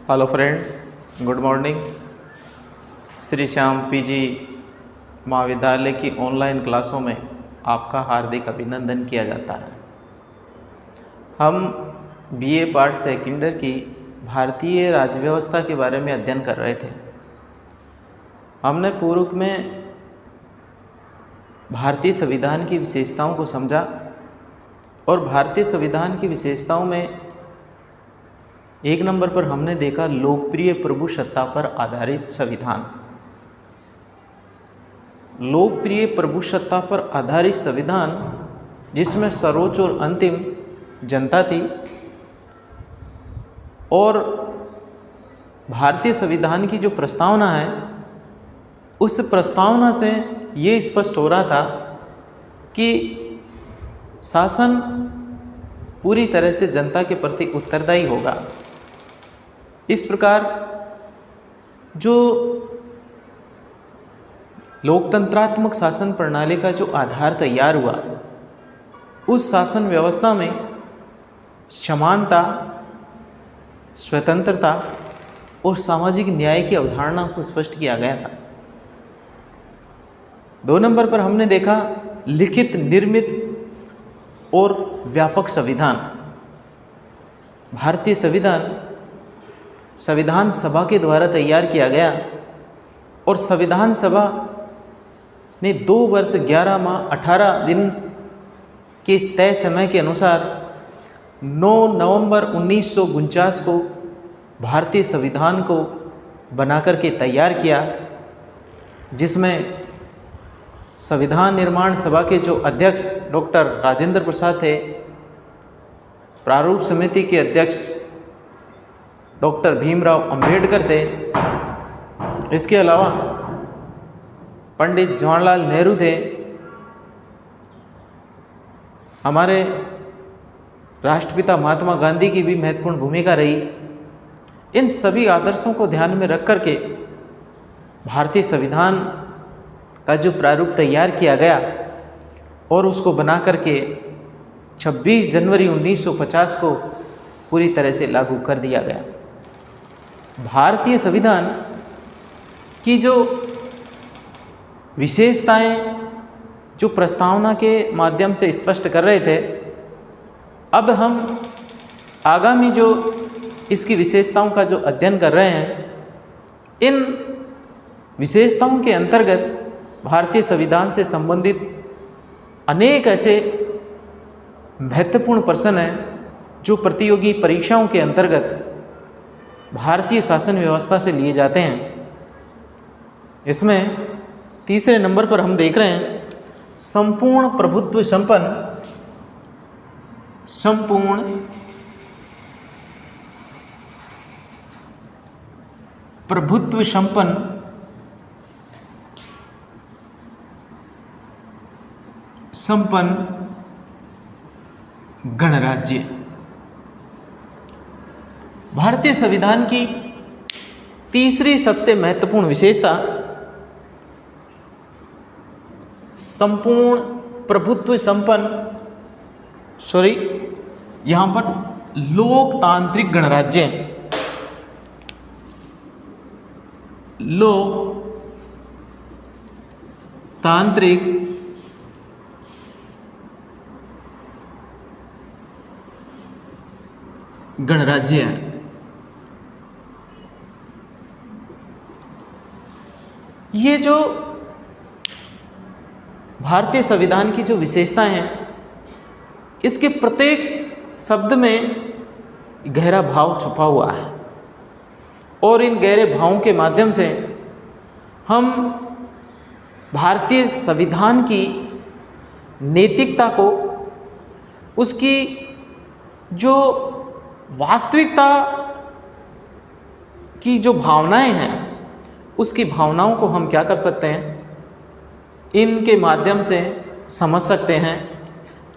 Hello friend, good morning. Shri Shyam PG महाविद्यालय की online क्लासों में आपका हार्दिक अभिनंदन किया जाता है। हम बीए पार्ट सेकेंडर की भारतीय राज्य व्यवस्था के बारे में अध्ययन कर रहे थे। हमने पूर्व में भारतीय संविधान की विशेषताओं को समझा और भारतीय संविधान की विशेषताओं में एक नंबर पर हमने देखा लोकप्रिय प्रभुसत्ता पर आधारित संविधान। लोकप्रिय प्रभुसत्ता पर आधारित संविधान जिसमें सर्वोच्च और अंतिम जनता थी और भारतीय संविधान की जो प्रस्तावना है उस प्रस्तावना से ये स्पष्ट हो रहा था कि शासन पूरी तरह से जनता के प्रति उत्तरदायी होगा। इस प्रकार जो लोकतंत्रात्मक शासन प्रणाली का जो आधार तैयार हुआ, उस शासन व्यवस्था में समानता, स्वतंत्रता और सामाजिक न्याय की अवधारणा को स्पष्ट किया गया था। 2 नंबर पर हमने देखा लिखित, निर्मित और व्यापक संविधान। भारतीय संविधान सभा के द्वारा तैयार किया गया और संविधान सभा ने 2 वर्ष 11 माह 18 दिन के तय समय के अनुसार 9 नवंबर 1949 को भारतीय संविधान को बनाकर के तैयार किया, जिसमें संविधान निर्माण सभा के जो अध्यक्ष डॉक्टर राजेंद्र प्रसाद थे, प्रारूप समिति के अध्यक्ष डॉक्टर भीमराव अंबेडकर थे। इसके अलावा पंडित जवाहरलाल नेहरू थे। हमारे राष्ट्रपिता महात्मा गांधी की भी महत्वपूर्ण भूमिका रही। इन सभी आदर्शों को ध्यान में रख करके भारतीय संविधान का जो प्रारूप तैयार किया गया और उसको बना करके 26 जनवरी 1950 को पूरी तरह से लागू कर दिया गया। भारतीय संविधान की जो विशेषताएं जो प्रस्तावना के माध्यम से स्पष्ट कर रहे थे, अब हम आगामी जो इसकी विशेषताओं का जो अध्ययन कर रहे हैं, इन विशेषताओं के अंतर्गत भारतीय संविधान से संबंधित अनेक ऐसे महत्वपूर्ण प्रश्न हैं जो प्रतियोगी परीक्षाओं के अंतर्गत भारतीय शासन व्यवस्था से लिए जाते हैं। इसमें तीसरे नंबर पर हम देख रहे हैं संपूर्ण प्रभुत्व संपन्न गणराज्य। भारतीय संविधान की तीसरी सबसे महत्वपूर्ण विशेषता संपूर्ण प्रभुत्व संपन्न यहाँ पर लोकतांत्रिक गणराज्य, लोकतांत्रिक गणराज्य है। ये जो भारतीय संविधान की जो विशेषताएं हैं, इसके प्रत्येक शब्द में गहरा भाव छुपा हुआ है और इन गहरे भावों के माध्यम से हम भारतीय संविधान की नैतिकता को, उसकी जो वास्तविकता की जो भावनाएं हैं, उसकी भावनाओं को हम क्या कर सकते हैं, इनके माध्यम से समझ सकते हैं।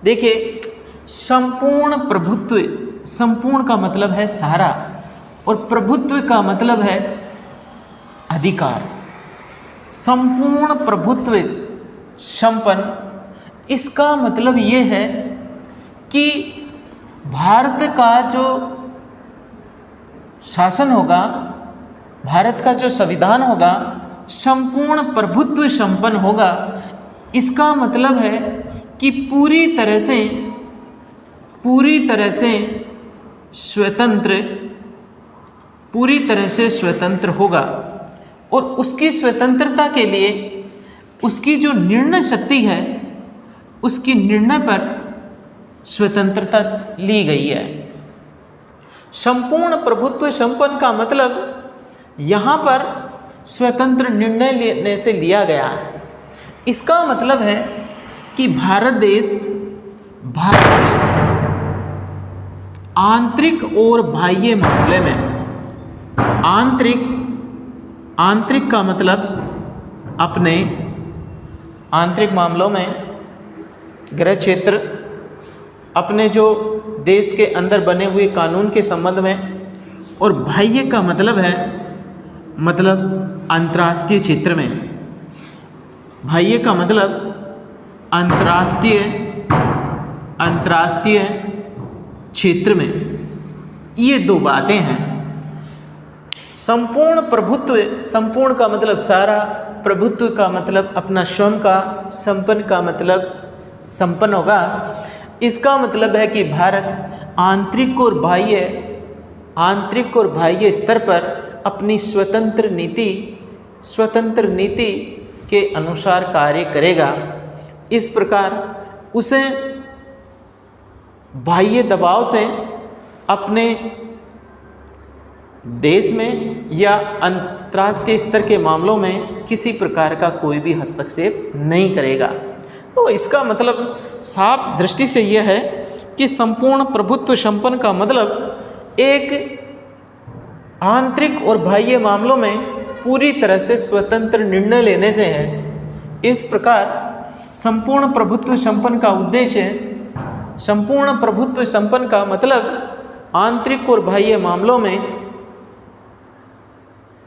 देखिए, संपूर्ण प्रभुत्व, संपूर्ण का मतलब है सारा और प्रभुत्व का मतलब है अधिकार। संपूर्ण प्रभुत्व संपन्न, इसका मतलब ये है कि भारत का जो शासन होगा, भारत का जो संविधान होगा संपूर्ण प्रभुत्व संपन्न होगा। इसका मतलब है कि पूरी तरह से स्वतंत्र होगा और उसकी स्वतंत्रता के लिए उसकी जो निर्णय शक्ति है, उसकी निर्णय पर स्वतंत्रता ली गई है। संपूर्ण प्रभुत्व संपन्न का मतलब यहाँ पर स्वतंत्र निर्णय लेने से लिया गया है। इसका मतलब है कि भारत देश आंतरिक और बाह्य मामले में, आंतरिक का मतलब अपने आंतरिक मामलों में गृह क्षेत्र, अपने जो देश के अंदर बने हुए कानून के संबंध में, और बाह्य का मतलब है अंतर्राष्ट्रीय क्षेत्र में। बाह्य का मतलब अंतर्राष्ट्रीय क्षेत्र में। ये दो बातें हैं। संपूर्ण प्रभुत्व, संपूर्ण का मतलब सारा, प्रभुत्व का मतलब अपना स्वयं का, संपन्न का मतलब संपन्न होगा। इसका मतलब है कि भारत आंतरिक और बाह्य स्तर पर अपनी स्वतंत्र नीति के अनुसार कार्य करेगा। इस प्रकार उसे बाह्य दबाव से अपने देश में या अंतर्राष्ट्रीय स्तर के मामलों में किसी प्रकार का कोई भी हस्तक्षेप नहीं करेगा। तो इसका मतलब साफ दृष्टि से यह है कि संपूर्ण प्रभुत्व संपन्न का मतलब एक आंतरिक और बाह्य मामलों में पूरी तरह से स्वतंत्र निर्णय लेने से है। इस प्रकार संपूर्ण प्रभुत्व संपन्न का उद्देश्य है, संपूर्ण प्रभुत्व संपन्न का मतलब आंतरिक और बाह्य मामलों में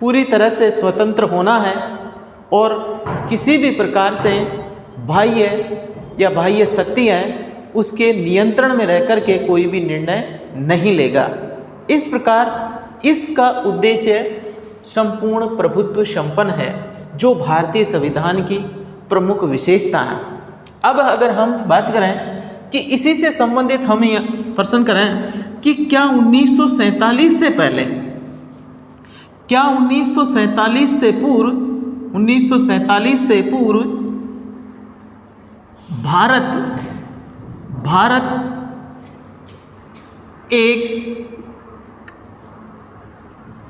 पूरी तरह से स्वतंत्र होना है और किसी भी प्रकार से बाह्य शक्ति है उसके नियंत्रण में रहकर के कोई भी निर्णय नहीं लेगा। इस प्रकार इसका उद्देश्य संपूर्ण प्रभुत्व संपन्न है, जो भारतीय संविधान की प्रमुख विशेषता है। अब अगर हम बात करें कि इसी से संबंधित हम यह प्रश्न करें कि क्या 1947 से पहले, क्या 1947 से पूर्व भारत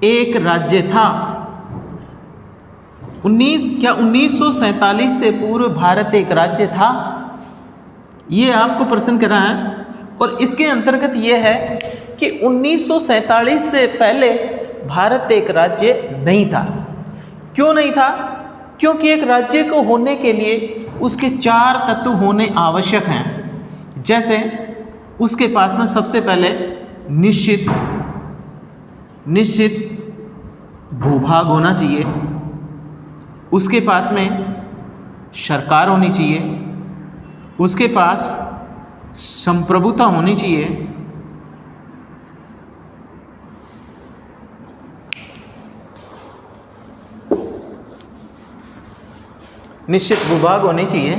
एक राज्य था? 1947 से पूर्व भारत एक राज्य था? ये आपको प्रश्न करना है। और इसके अंतर्गत ये है कि 1947 से पहले भारत एक राज्य नहीं था। क्यों नहीं था? क्योंकि एक राज्य को होने के लिए उसके 4 तत्व होने आवश्यक हैं। जैसे उसके पास में सबसे पहले निश्चित भूभाग होना चाहिए, उसके पास में सरकार होनी चाहिए, उसके पास संप्रभुता होनी चाहिए, निश्चित भूभाग होनी चाहिए,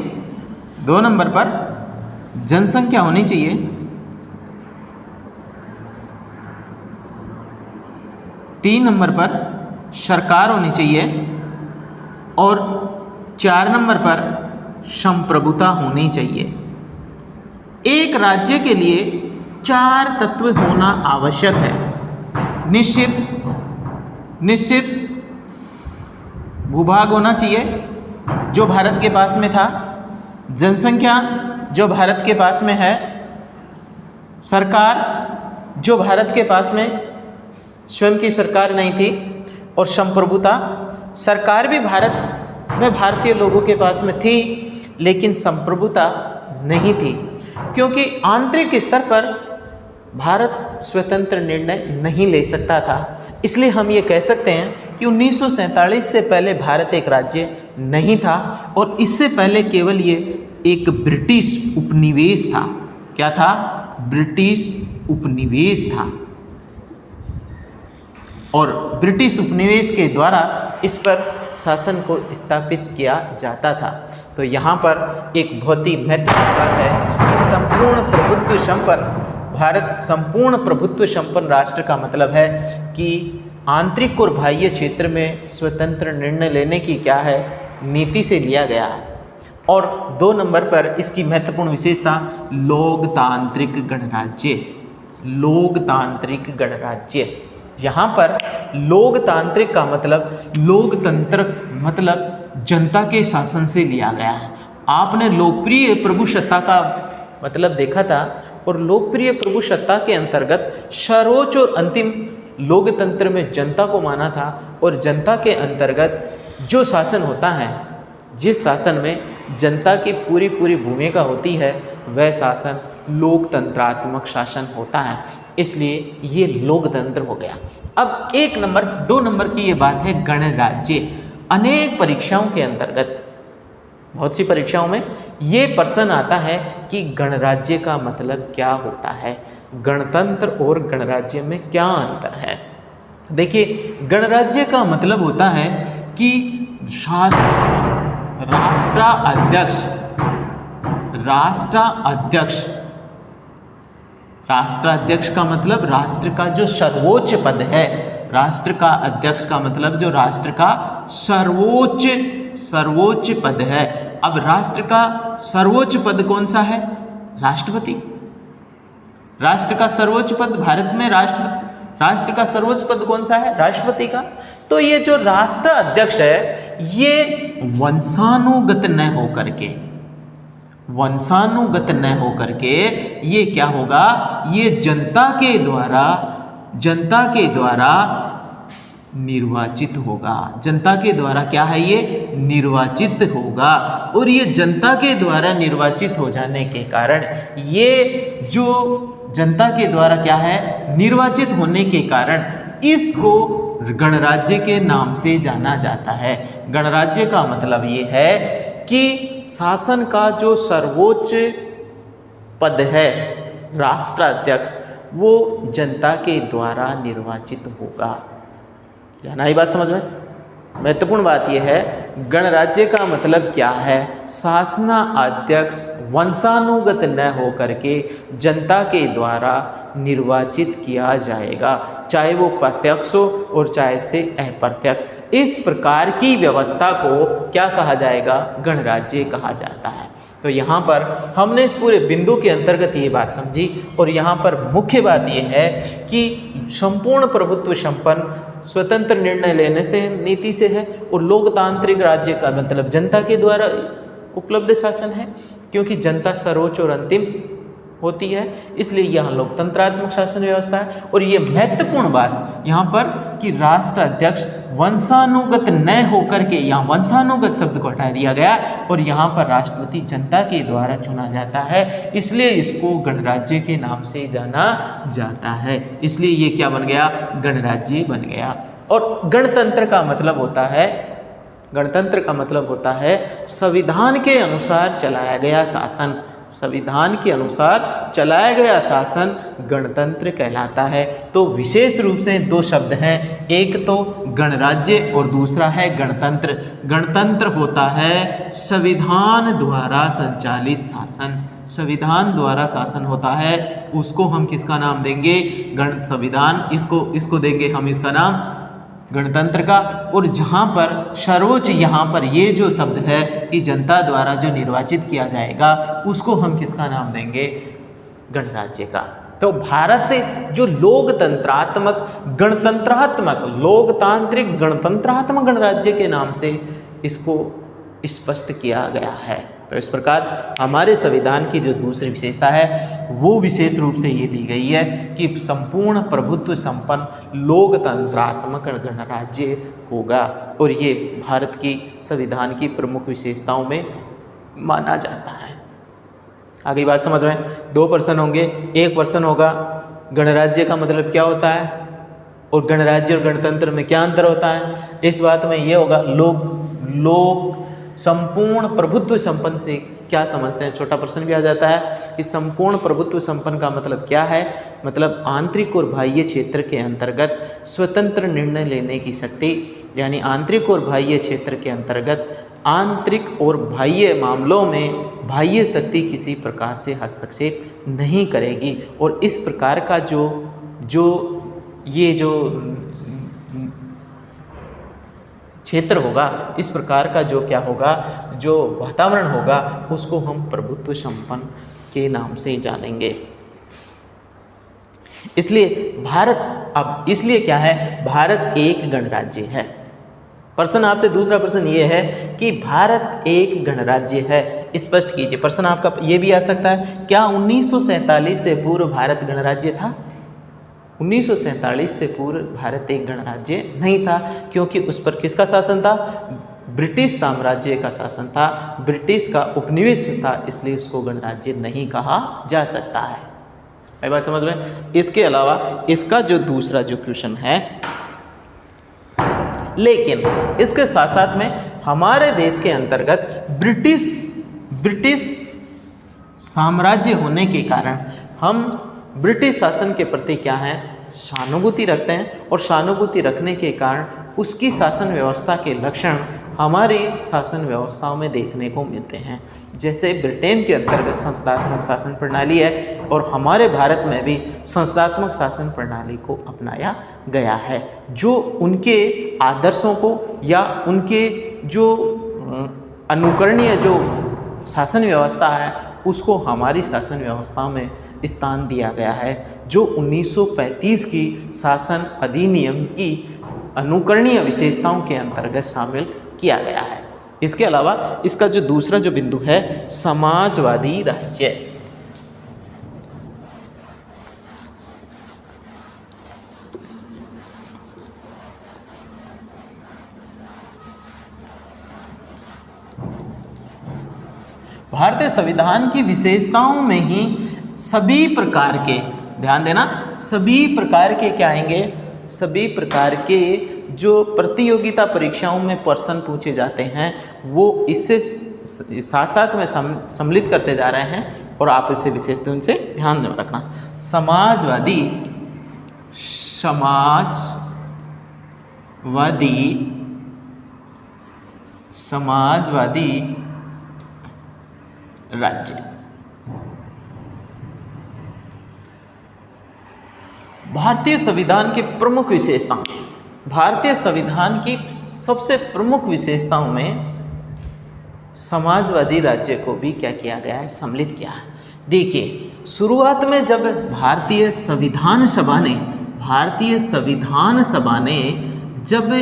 2 नंबर पर जनसंख्या होनी चाहिए, 3 नंबर पर सरकार होनी चाहिए और 4 नंबर पर संप्रभुता होनी चाहिए। एक राज्य के लिए 4 तत्व होना आवश्यक है। निश्चित भूभाग होना चाहिए जो भारत के पास में था, जनसंख्या जो भारत के पास में है, सरकार जो भारत के पास में स्वयं की सरकार नहीं थी, और संप्रभुता, सरकार भी भारत में भारतीय लोगों के पास में थी लेकिन संप्रभुता नहीं थी, क्योंकि आंतरिक स्तर पर भारत स्वतंत्र निर्णय नहीं ले सकता था। इसलिए हम ये कह सकते हैं कि 1947 से पहले भारत एक राज्य नहीं था और इससे पहले केवल ये एक ब्रिटिश उपनिवेश था। क्या था? ब्रिटिश उपनिवेश था। और ब्रिटिश उपनिवेश के द्वारा इस पर शासन को स्थापित किया जाता था। तो यहाँ पर एक बहुत ही महत्वपूर्ण बात है कि संपूर्ण प्रभुत्व संपन्न भारत, संपूर्ण प्रभुत्व संपन्न राष्ट्र का मतलब है कि आंतरिक और बाह्य क्षेत्र में स्वतंत्र निर्णय लेने की क्या है, नीति से लिया गया है। और 2 नंबर पर इसकी महत्वपूर्ण विशेषता लोकतांत्रिक गणराज्य। लोकतांत्रिक गणराज्य, यहाँ पर लोकतांत्रिक का मतलब लोकतंत्र मतलब जनता के शासन से लिया गया है। आपने लोकप्रिय प्रभुसत्ता का मतलब देखा था, और लोकप्रिय प्रभुसत्ता के अंतर्गत सर्वोच्च और अंतिम लोकतंत्र में जनता को माना था, और जनता के अंतर्गत जो शासन होता है, जिस शासन में जनता की पूरी भूमिका होती है, वह शासन लोकतंत्रात्मक शासन होता है। इसलिए ये लोकतंत्र हो गया। अब 1 नंबर 2 नंबर की ये बात है गणराज्य। अनेक परीक्षाओं के अंतर्गत, बहुत सी परीक्षाओं में ये प्रश्न आता है कि गणराज्य का मतलब क्या होता है, गणतंत्र और गणराज्य में क्या अंतर है। देखिए, गणराज्य का मतलब होता है कि राष्ट्राध्यक्ष का मतलब राष्ट्र का जो सर्वोच्च पद है। राष्ट्र का अध्यक्ष का मतलब जो राष्ट्र का सर्वोच्च पद है। अब राष्ट्र का सर्वोच्च पद कौन सा है? राष्ट्रपति। राष्ट्र का सर्वोच्च पद भारत में राष्ट्र का सर्वोच्च पद कौन सा है? राष्ट्रपति का। तो ये जो राष्ट्र अध्यक्ष है, ये वंशानुगत न होकर के ये क्या होगा, ये जनता के द्वारा निर्वाचित होगा। जनता के द्वारा क्या है, ये निर्वाचित होगा। और ये जनता के द्वारा निर्वाचित हो जाने के कारण, ये जो जनता के द्वारा क्या है, निर्वाचित होने के कारण इसको गणराज्य के नाम से जाना जाता है। गणराज्य का मतलब ये है कि शासन का जो सर्वोच्च पद है, राष्ट्राध्यक्ष, वो जनता के द्वारा निर्वाचित होगा। जाना ही बात समझ में? महत्वपूर्ण बात यह है, गणराज्य का मतलब क्या है, शासनाध्यक्ष वंशानुगत न होकर के जनता के द्वारा निर्वाचित किया जाएगा, चाहे वो प्रत्यक्ष हो और चाहे से अप्रत्यक्ष। इस प्रकार की व्यवस्था को क्या कहा जाएगा? गणराज्य कहा जाता है। तो यहाँ पर हमने इस पूरे बिंदु के अंतर्गत ये बात समझी, और यहाँ पर मुख्य बात ये है कि संपूर्ण प्रभुत्व संपन्न स्वतंत्र निर्णय लेने से नीति से है, और लोकतांत्रिक राज्य का मतलब जनता के द्वारा उपलब्ध शासन है, क्योंकि जनता सर्वोच्च और अंतिम होती है, इसलिए यहाँ लोकतंत्रात्मक शासन व्यवस्था है। और ये महत्वपूर्ण बात यहाँ पर कि राष्ट्राध्यक्ष वंशानुगत न होकर के, यहाँ वंशानुगत शब्द को हटा दिया गया, और यहाँ पर राष्ट्रपति जनता के द्वारा चुना जाता है, इसलिए इसको गणराज्य के नाम से जाना जाता है। इसलिए ये क्या बन गया? गणराज्य बन गया। और गणतंत्र का मतलब होता है संविधान के अनुसार चलाया गया शासन। संविधान के अनुसार चलाया गया शासन गणतंत्र कहलाता है। तो विशेष रूप से 2 शब्द हैं, एक तो गणराज्य और दूसरा है गणतंत्र। गणतंत्र होता है संविधान द्वारा संचालित शासन। संविधान द्वारा शासन होता है, उसको हम किसका नाम देंगे? संविधान। इसको देंगे हम इसका नाम गणतंत्र का। और जहाँ पर सर्वोच्च, यहाँ पर ये जो शब्द है कि जनता द्वारा जो निर्वाचित किया जाएगा, उसको हम किसका नाम देंगे? गणराज्य का। तो भारत जो लोकतंत्रात्मक लोकतांत्रिक गणतंत्रात्मक गणराज्य के नाम से इसको स्पष्ट किया गया है। तो इस प्रकार हमारे संविधान की जो दूसरी विशेषता है, वो विशेष रूप से ये दी गई है कि संपूर्ण प्रभुत्व संपन्न लोकतंत्रात्मक गणराज्य होगा, और ये भारत की संविधान की प्रमुख विशेषताओं में माना जाता है। आगे बात समझ में? 2 प्रश्न होंगे। एक प्रश्न होगा गणराज्य का मतलब क्या होता है, और गणराज्य और गणतंत्र में क्या अंतर होता है। इस बात में ये होगा लोक संपूर्ण प्रभुत्व संपन्न से क्या समझते हैं? छोटा प्रश्न भी आ जाता है कि संपूर्ण प्रभुत्व संपन्न का मतलब क्या है? मतलब आंतरिक और बाह्य क्षेत्र के अंतर्गत स्वतंत्र निर्णय लेने की शक्ति, यानी आंतरिक और बाह्य क्षेत्र के अंतर्गत आंतरिक और बाह्य मामलों में बाह्य शक्ति किसी प्रकार से हस्तक्षेप नहीं करेगी। और इस प्रकार का जो क्षेत्र होगा, इस प्रकार का जो क्या होगा, जो वातावरण होगा, उसको हम प्रभुत्व संपन्न के नाम से जानेंगे। इसलिए भारत, अब इसलिए क्या है, भारत एक गणराज्य है। प्रश्न आपसे दूसरा प्रश्न ये है कि भारत एक गणराज्य है, स्पष्ट कीजिए। प्रश्न आपका ये भी आ सकता है, क्या 1947 से पूर्व भारत गणराज्य था? 1947 से पूर्व भारत एक गणराज्य नहीं था, क्योंकि उस पर किसका शासन था? ब्रिटिश साम्राज्य का शासन था, ब्रिटिश का उपनिवेश था, इसलिए उसको गणराज्य नहीं कहा जा सकता है। मेरी बात समझ में? इसके अलावा इसका जो दूसरा जो क्वेश्चन है, लेकिन इसके साथ साथ में हमारे देश के अंतर्गत ब्रिटिश साम्राज्य होने के कारण हम ब्रिटिश शासन के प्रति क्या है, सहानुभूति रखते हैं, और सहानुभूति रखने के कारण उसकी शासन व्यवस्था के लक्षण हमारी शासन व्यवस्थाओं में देखने को मिलते हैं। जैसे ब्रिटेन के अंतर्गत संस्थात्मक शासन प्रणाली है, और हमारे भारत में भी संस्थात्मक शासन प्रणाली को अपनाया गया है, जो उनके आदर्शों को या उनके जो अनुकरणीय जो शासन व्यवस्था है उसको हमारी शासन व्यवस्था में स्थान दिया गया है, जो 1935 की शासन अधिनियम की अनुकरणीय विशेषताओं के अंतर्गत शामिल किया गया है। इसके अलावा इसका जो दूसरा जो बिंदु है, समाजवादी राज्य। भारतीय संविधान की विशेषताओं में ही सभी प्रकार के, ध्यान देना, सभी प्रकार के क्या आएंगे, सभी प्रकार के जो प्रतियोगिता परीक्षाओं में प्रश्न पूछे जाते हैं वो इससे साथ साथ में सम्मिलित करते जा रहे हैं, और आप इसे विशेष रूप से ध्यान में रखना। समाजवादी राज्य। भारतीय संविधान की प्रमुख विशेषता, भारतीय संविधान की सबसे प्रमुख विशेषताओं में समाजवादी राज्य को भी क्या किया गया है, सम्मिलित किया है। देखिए, शुरुआत में जब भारतीय संविधान सभा ने जब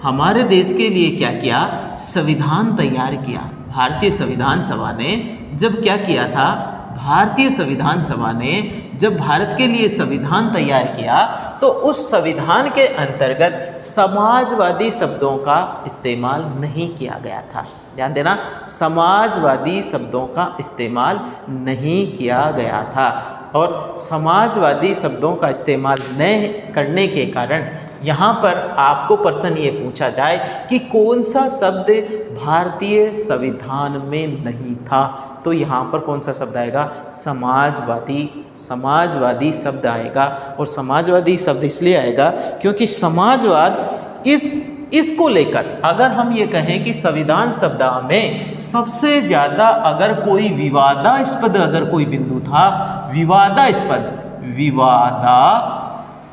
हमारे देश के लिए क्या किया, संविधान तैयार किया। भारतीय संविधान सभा ने जब क्या किया था, भारतीय संविधान सभा ने जब भारत के लिए संविधान तैयार किया, तो उस संविधान के अंतर्गत समाजवादी शब्दों का इस्तेमाल नहीं किया गया था। ध्यान देना, समाजवादी शब्दों का इस्तेमाल नहीं किया गया था, और समाजवादी शब्दों का इस्तेमाल न करने के कारण यहाँ पर आपको प्रश्न ये पूछा जाए कि कौन सा शब्द भारतीय संविधान में नहीं था, तो यहाँ पर कौन सा शब्द आएगा, समाजवादी शब्द आएगा। और समाजवादी शब्द इसलिए आएगा क्योंकि समाजवाद इसको लेकर, अगर हम ये कहें कि संविधान शब्द में सबसे ज़्यादा अगर कोई विवादास्पद अगर कोई बिंदु था,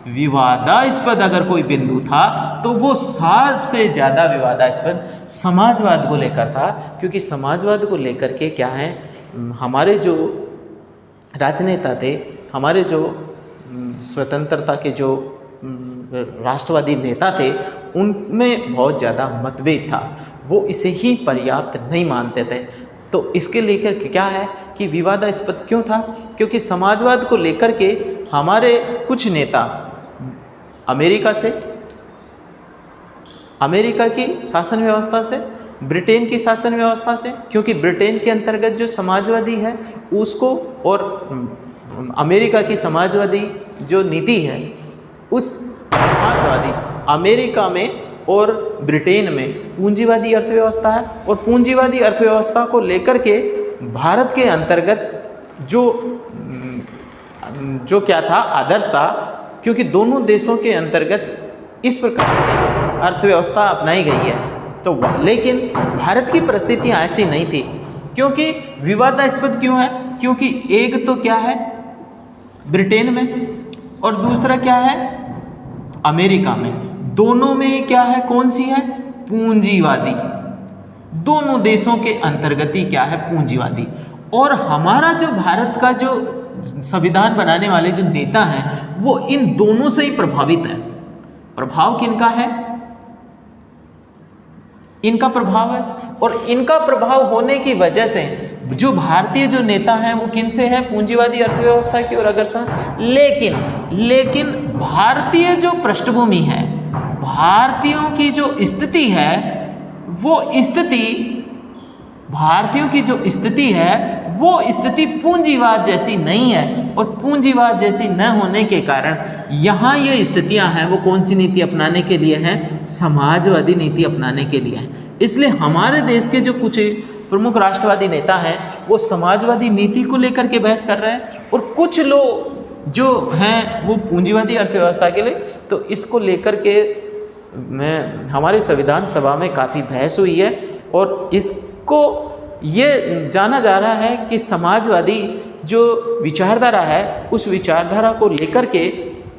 विवादास्पद अगर कोई बिंदु था, तो वो सबसे ज़्यादा विवादास्पद समाजवाद को लेकर था। क्योंकि समाजवाद को लेकर के क्या है, हमारे जो राजनेता थे, हमारे जो स्वतंत्रता के जो राष्ट्रवादी नेता थे, उनमें बहुत ज़्यादा मतभेद था, वो इसे ही पर्याप्त नहीं मानते थे। तो इसके लेकर क्या है कि विवादास्पद क्यों था, क्योंकि समाजवाद को लेकर के हमारे कुछ नेता अमेरिका की शासन व्यवस्था से, ब्रिटेन की शासन व्यवस्था से, क्योंकि ब्रिटेन के अंतर्गत जो समाजवादी है उसको, और अमेरिका की समाजवादी जो नीति है, उस समाजवादी अमेरिका में और ब्रिटेन में पूंजीवादी अर्थव्यवस्था है, और पूंजीवादी अर्थव्यवस्था को लेकर के भारत के अंतर्गत जो क्या था, आदर्श था, क्योंकि दोनों देशों के अंतर्गत इस प्रकार की अर्थव्यवस्था अपनाई गई है। तो लेकिन भारत की परिस्थितियाँ ऐसी नहीं थी, क्योंकि विवादास्पद क्यों है? क्योंकि एक तो क्या है ब्रिटेन में और दूसरा क्या है अमेरिका में। दोनों में क्या है, कौन सी है? पूंजीवादी। दोनों देशों के अंतर्गत ही क्या है, पूंजीवादी। और हमारा जो भारत का जो संविधान बनाने वाले जो नेता हैं वो इन दोनों से ही प्रभावित है। प्रभाव किनका है? इनका प्रभाव है। और इनका प्रभाव होने की वजह से जो भारतीय जो नेता हैं वो किन से है? पूंजीवादी अर्थव्यवस्था की ओर अग्रसर। लेकिन भारतीय जो पृष्ठभूमि है, भारतीयों की जो स्थिति है, वो स्थिति भारतीयों की जो स्थिति है वो स्थिति पूंजीवाद जैसी नहीं है। और पूंजीवाद जैसी न होने के कारण यहाँ ये स्थितियाँ हैं वो कौन सी नीति अपनाने के लिए हैं? समाजवादी नीति अपनाने के लिए हैं। इसलिए हमारे देश के जो कुछ प्रमुख राष्ट्रवादी नेता हैं वो समाजवादी नीति को लेकर के बहस कर रहे हैं, और कुछ लोग जो हैं वो पूंजीवादी अर्थव्यवस्था के लिए। तो इसको लेकर के हमारे संविधान सभा में काफ़ी बहस हुई है, और इसको ये जाना जा रहा है कि समाजवादी जो विचारधारा है उस विचारधारा को लेकर के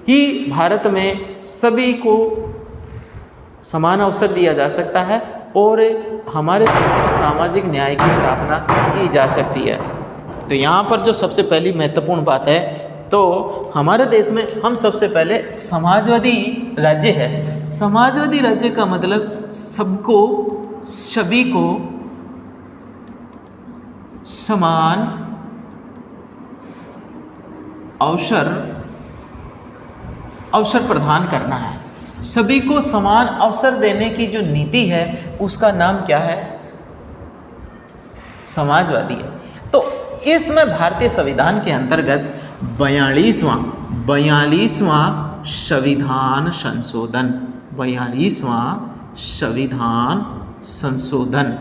ही भारत में सभी को समान अवसर दिया जा सकता है और हमारे देश में सामाजिक न्याय की स्थापना की जा सकती है। तो यहाँ पर जो सबसे पहली महत्वपूर्ण बात है, तो हमारे देश में हम सबसे पहले समाजवादी राज्य है। समाजवादी राज्य का मतलब सबको, सभी को समान अवसर प्रदान करना है। सभी को समान अवसर देने की जो नीति है उसका नाम क्या है? समाजवादी है। तो इसमें भारतीय संविधान के अंतर्गत 42वां संविधान संशोधन, 42वां संविधान संशोधन,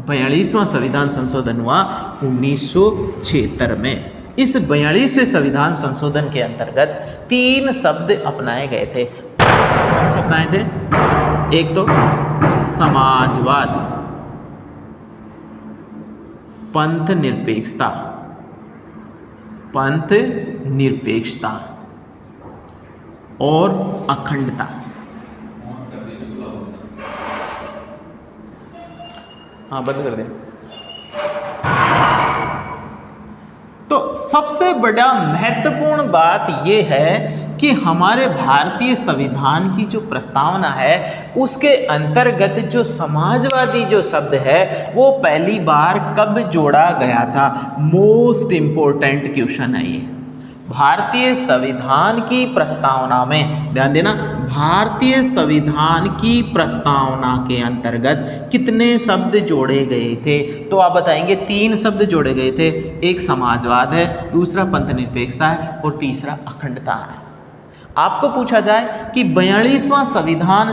42वां संविधान संशोधन हुआ 1976 में। इस 42वें संविधान संशोधन के अंतर्गत 3 शब्द अपनाए गए थे। कौन से अपनाए थे? एक तो समाजवाद, पंथ निरपेक्षता और अखंडता। हाँ, बंद कर दें। तो सबसे बड़ा महत्वपूर्ण बात यह है कि हमारे भारतीय संविधान की जो प्रस्तावना है उसके अंतर्गत जो समाजवादी जो शब्द है वो पहली बार कब जोड़ा गया था? मोस्ट इंपॉर्टेंट क्वेश्चन है ये। भारतीय संविधान की प्रस्तावना में ध्यान देना, भारतीय संविधान की प्रस्तावना के अंतर्गत कितने शब्द जोड़े गए थे? तो आप बताएंगे 3 शब्द जोड़े गए थे। एक समाजवाद है, दूसरा पंथ निरपेक्षता है और तीसरा अखंडता है। आपको पूछा जाए कि 42वां संविधान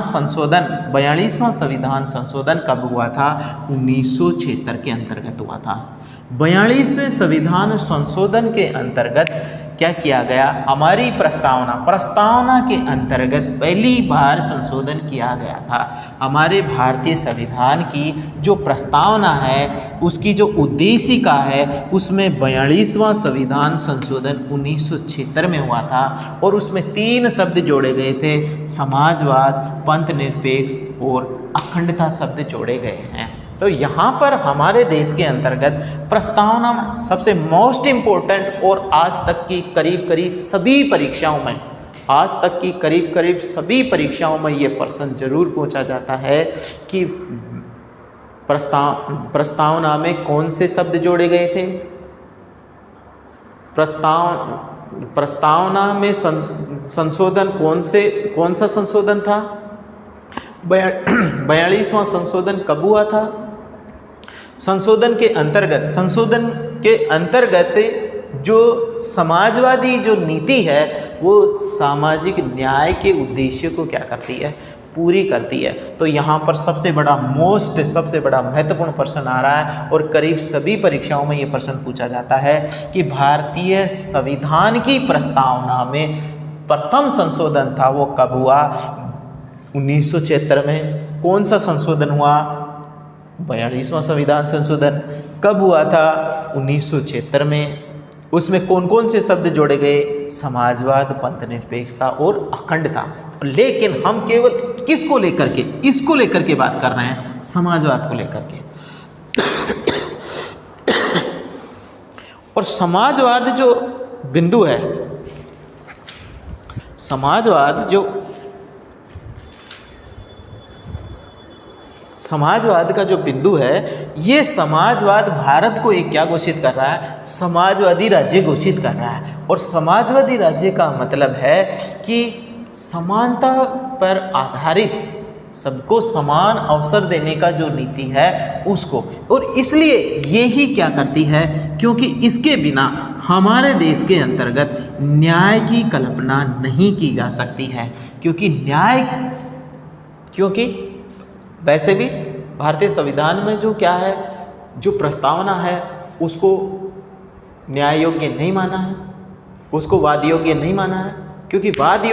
संशोधन कब हुआ था? 1976 के अंतर्गत हुआ था। 42वें संविधान संशोधन के अंतर्गत क्या किया गया? हमारी प्रस्तावना के अंतर्गत पहली बार संशोधन किया गया था। हमारे भारतीय संविधान की जो प्रस्तावना है उसकी जो उद्देशिका है उसमें 42वां संविधान संशोधन 1976 में हुआ था और उसमें 3 शब्द जोड़े गए थे, समाजवाद, पंथ निरपेक्ष और अखंडता शब्द जोड़े गए हैं। तो यहाँ पर हमारे देश के अंतर्गत प्रस्तावना में सबसे मोस्ट इम्पोर्टेंट और आज तक की करीब सभी परीक्षाओं में ये प्रश्न जरूर पूछा जाता है कि प्रस्तावना में कौन से शब्द जोड़े गए थे? प्रस्तावना में संशोधन कौन सा संशोधन था? 42वां संशोधन कब हुआ था? संशोधन के अंतर्गत जो समाजवादी जो नीति है वो सामाजिक न्याय के उद्देश्य को क्या करती है? पूरी करती है। तो यहाँ पर सबसे बड़ा महत्वपूर्ण प्रश्न आ रहा है और करीब सभी परीक्षाओं में ये प्रश्न पूछा जाता है कि भारतीय संविधान की प्रस्तावना में प्रथम संशोधन था वो कब हुआ? 1976 में। कौन सा संशोधन हुआ? 42वां संविधान संशोधन। कब हुआ था? 1976 में। उसमें कौन कौन से शब्द जोड़े गए? समाजवाद, पंथ निरपेक्षता और अखंडता। लेकिन हम केवल किसको लेकर के, इसको लेकर के बात कर रहे हैं, समाजवाद को लेकर के। और समाजवाद जो बिंदु है, समाजवाद का जो बिंदु है, ये समाजवाद भारत को एक क्या घोषित कर रहा है? समाजवादी राज्य घोषित कर रहा है। और समाजवादी राज्य का मतलब है कि समानता पर आधारित, सबको समान अवसर देने का जो नीति है उसको। और इसलिए ये ही क्या करती है, क्योंकि इसके बिना हमारे देश के अंतर्गत न्याय की कल्पना नहीं की जा सकती है। क्योंकि वैसे भी भारतीय संविधान में जो क्या है, जो प्रस्तावना है उसको न्याय योग्य नहीं माना है, उसको वाद योग्य नहीं माना है। क्योंकि वाद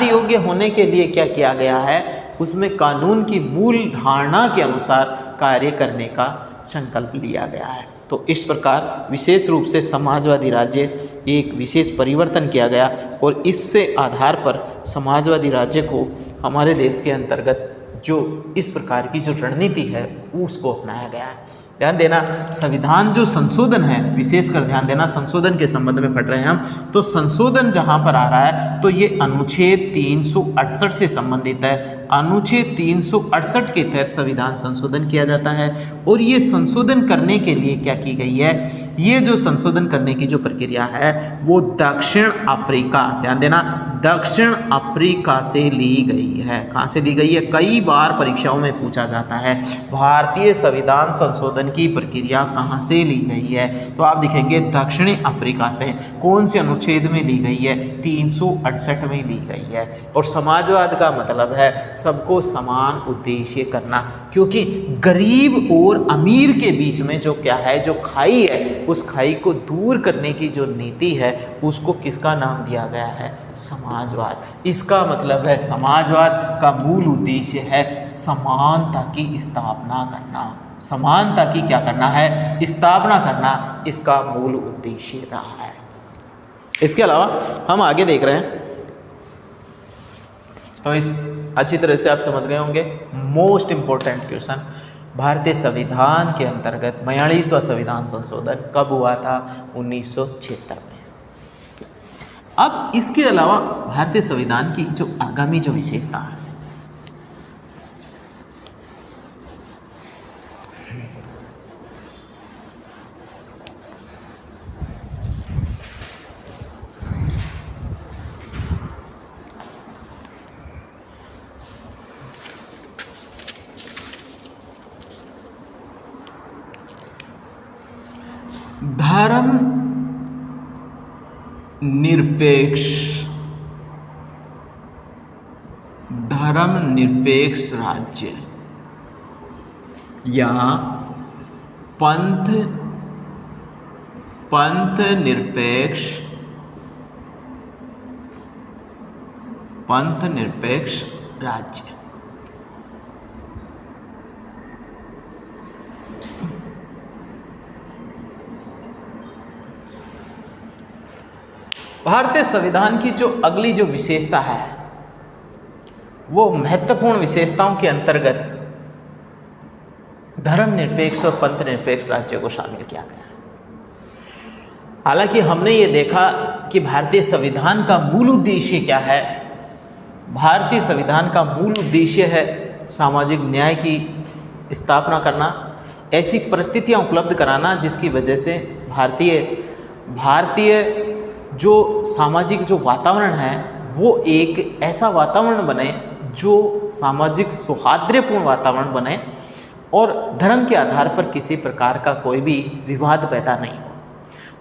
योग्य होने के लिए क्या किया गया है, उसमें कानून की मूल धारणा के अनुसार कार्य करने का संकल्प लिया गया है। तो इस प्रकार विशेष रूप से समाजवादी राज्य एक विशेष परिवर्तन किया गया और इससे आधार पर समाजवादी राज्य को हमारे देश के अंतर्गत जो इस प्रकार की जो रणनीति है उसको अपनाया गया है। ध्यान देना, संविधान जो संशोधन है, विशेषकर ध्यान देना, संशोधन के संबंध में पढ़ रहे हैं हम, तो संशोधन जहां पर आ रहा है तो ये अनुच्छेद 368 से संबंधित है। अनुच्छेद 368 के तहत संविधान संशोधन किया जाता है। और ये संशोधन करने के लिए क्या की गई है, ये जो संशोधन करने की जो प्रक्रिया है वो दक्षिण अफ्रीका, ध्यान देना, दक्षिण अफ्रीका से ली गई है। कहाँ से ली गई है? कई बार परीक्षाओं में पूछा जाता है भारतीय संविधान संशोधन की प्रक्रिया कहाँ से ली गई है, तो आप दिखेंगे दक्षिणी अफ्रीका से। कौन से अनुच्छेद में ली गई है? 368 में ली गई है। और समाजवाद का मतलब है सबको समान उद्देश्य करना, क्योंकि गरीब और अमीर के बीच में जो क्या है, जो खाई है, उस खाई को दूर करने की जो नीति है उसको किसका नाम दिया गया है? समाजवाद। इसका मतलब है समाजवाद का मूल उद्देश्य है समानता की स्थापना करना। समानता की क्या करना है? स्थापना करना, इसका मूल उद्देश्य रहा है। इसके अलावा हम आगे देख रहे हैं, तो इस अच्छी तरह से आप समझ गए होंगे। मोस्ट इंपॉर्टेंट क्वेश्चन, भारतीय संविधान के अंतर्गत 42वां संविधान संशोधन कब हुआ था? 1976 में। अब इसके अलावा भारतीय संविधान की जो आगामी जो विशेषता है, धर्म निरपेक्ष राज्य या पंथ निरपेक्ष राज्य। भारतीय संविधान की जो अगली जो विशेषता है वो महत्वपूर्ण विशेषताओं के अंतर्गत धर्मनिरपेक्ष और पंथ निरपेक्ष राज्य को शामिल किया गया है। हालांकि हमने ये देखा कि भारतीय संविधान का मूल उद्देश्य क्या है। भारतीय संविधान का मूल उद्देश्य है सामाजिक न्याय की स्थापना करना, ऐसी परिस्थितियां उपलब्ध कराना जिसकी वजह से भारतीय जो सामाजिक जो वातावरण है वो एक ऐसा वातावरण बने जो सामाजिक सौहार्दपूर्ण वातावरण बने और धर्म के आधार पर किसी प्रकार का कोई भी विवाद पैदा नहीं हो।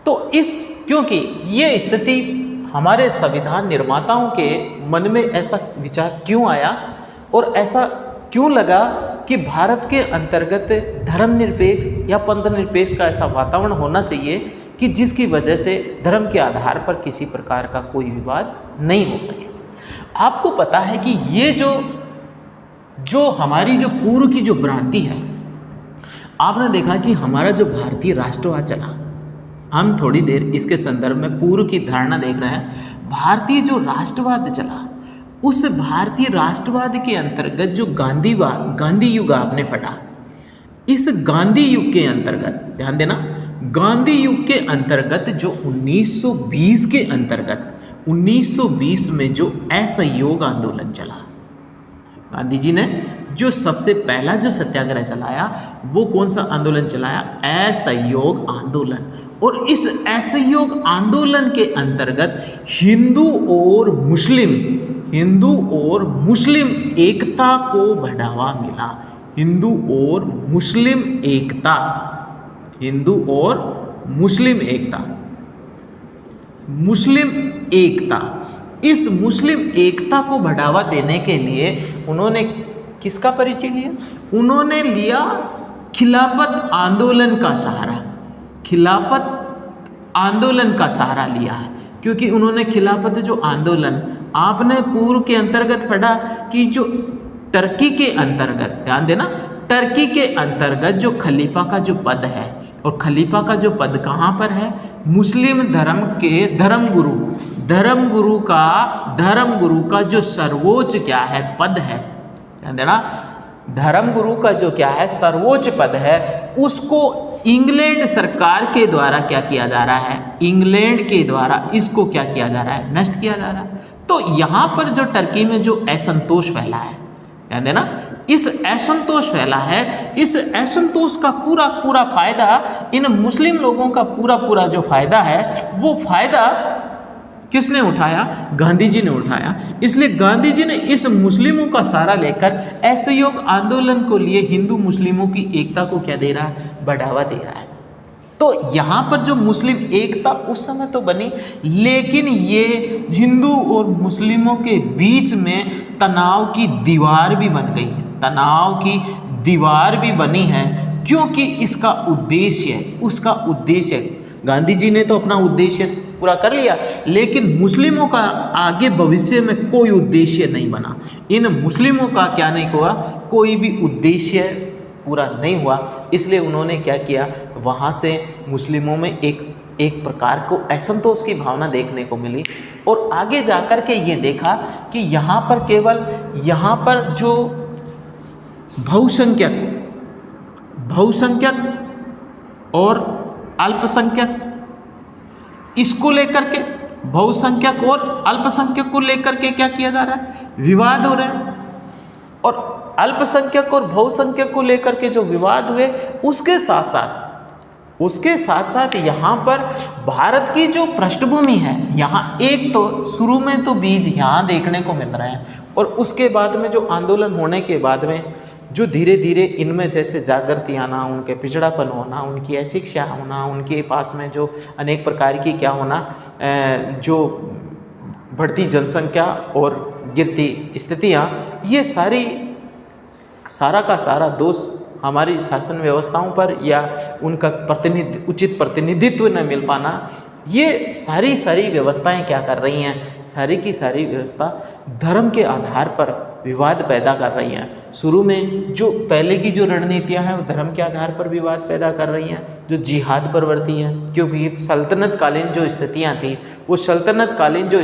तो क्योंकि ये स्थिति हमारे संविधान निर्माताओं के मन में ऐसा विचार क्यों आया, और ऐसा क्यों लगा कि भारत के अंतर्गत धर्मनिरपेक्ष या पंथनिरपेक्ष का ऐसा वातावरण होना चाहिए कि जिसकी वजह से धर्म के आधार पर किसी प्रकार का कोई विवाद नहीं हो सके। आपको पता है कि ये जो हमारी जो पूर्व की जो भ्रांति है, आपने देखा कि हमारा जो भारतीय राष्ट्रवाद चला, हम थोड़ी देर इसके संदर्भ में पूर्व की धारणा देख रहे हैं। भारतीय जो राष्ट्रवाद चला, उस भारतीय राष्ट्रवाद के अंतर्गत जो गांधी युग आपने पढ़ा, इस गांधी युग के अंतर्गत ध्यान देना, गांधी युग के अंतर्गत जो 1920 के अंतर्गत 1920 में जो असहयोग आंदोलन चला, गांधी जी ने जो सबसे पहला जो सत्याग्रह चलाया वो कौन सा आंदोलन चलाया? असहयोग आंदोलन। और इस असहयोग आंदोलन के अंतर्गत हिंदू और मुस्लिम एकता को बढ़ावा मिला। हिंदू और मुस्लिम एकता, इस मुस्लिम एकता को बढ़ावा देने के लिए उन्होंने किसका परिचय लिया? उन्होंने लिया खिलाफत आंदोलन का सहारा। खिलाफत आंदोलन का सहारा लिया है, क्योंकि उन्होंने खिलाफत जो आंदोलन, आपने पूर्व के अंतर्गत पढ़ा कि जो टर्की के अंतर्गत, ध्यान देना, टर्की के अंतर्गत जो खलीफा का जो पद है, और खलीफा का जो पद कहाँ पर है? मुस्लिम धर्म के धर्मगुरु का जो सर्वोच्च क्या है? पद है। ध्यान देना, धर्मगुरु का जो क्या है? सर्वोच्च पद है, उसको इंग्लैंड सरकार के द्वारा क्या किया जा रहा है? इंग्लैंड के द्वारा इसको क्या किया जा रहा है? नष्ट किया जा रहा है। तो यहाँ पर जो टर्की में जो असंतोष फैला है, ध्यान देना, इस असंतोष फैला है, इस असंतोष का पूरा फायदा इन मुस्लिम लोगों का पूरा जो फायदा है, वो फायदा किसने उठाया? गांधी जी ने उठाया। इसलिए गांधी जी ने इस मुस्लिमों का सहारा लेकर असहयोग आंदोलन को लिए हिंदू मुस्लिमों की एकता को क्या दे रहा है? बढ़ावा दे रहा है। तो यहाँ पर जो मुस्लिम एकता उस समय तो बनी, लेकिन ये हिंदू और मुस्लिमों के बीच में तनाव की दीवार भी बन गई है। तनाव की दीवार भी बनी है, क्योंकि उसका उद्देश्य गांधी जी ने तो अपना उद्देश्य पूरा कर लिया, लेकिन मुस्लिमों का आगे भविष्य में कोई उद्देश्य नहीं बना। इन मुस्लिमों का क्या नहीं हुआ? कोई भी उद्देश्य पूरा नहीं हुआ। इसलिए उन्होंने क्या किया? वहाँ से मुस्लिमों में एक प्रकार को असंतोष की भावना देखने को मिली, और आगे जाकर के ये देखा कि यहाँ पर जो बहुसंख्यक और अल्पसंख्यक, इसको लेकर के, बहुसंख्यक और अल्पसंख्यक को लेकर के क्या किया जा रहा है? विवाद हो रहे हैं। और अल्पसंख्यक और बहुसंख्यक को लेकर के जो विवाद हुए, उसके साथ साथ यहाँ पर भारत की जो पृष्ठभूमि है, यहाँ एक तो शुरू में तो बीज यहाँ देखने को मिल रहे हैं, और उसके बाद में जो आंदोलन होने के बाद में जो धीरे धीरे इनमें जैसे जागृति आना, उनके पिछड़ापन होना, उनकी अशिक्षा होना, उनके पास में जो अनेक प्रकार की क्या होना, जो बढ़ती जनसंख्या और गिरती स्थितियाँ, ये सारा का सारा दोष हमारी शासन व्यवस्थाओं पर या उनका उचित प्रतिनिधित्व न मिल पाना, ये सारी व्यवस्थाएं क्या कर रही हैं? सारी की सारी व्यवस्था धर्म के आधार पर विवाद पैदा कर रही हैं। शुरू में जो पहले की जो रणनीतियां हैं वो धर्म के आधार पर विवाद पैदा कर रही हैं, जो जिहाद परवर्ती हैं, क्योंकि सल्तनतकालीन जो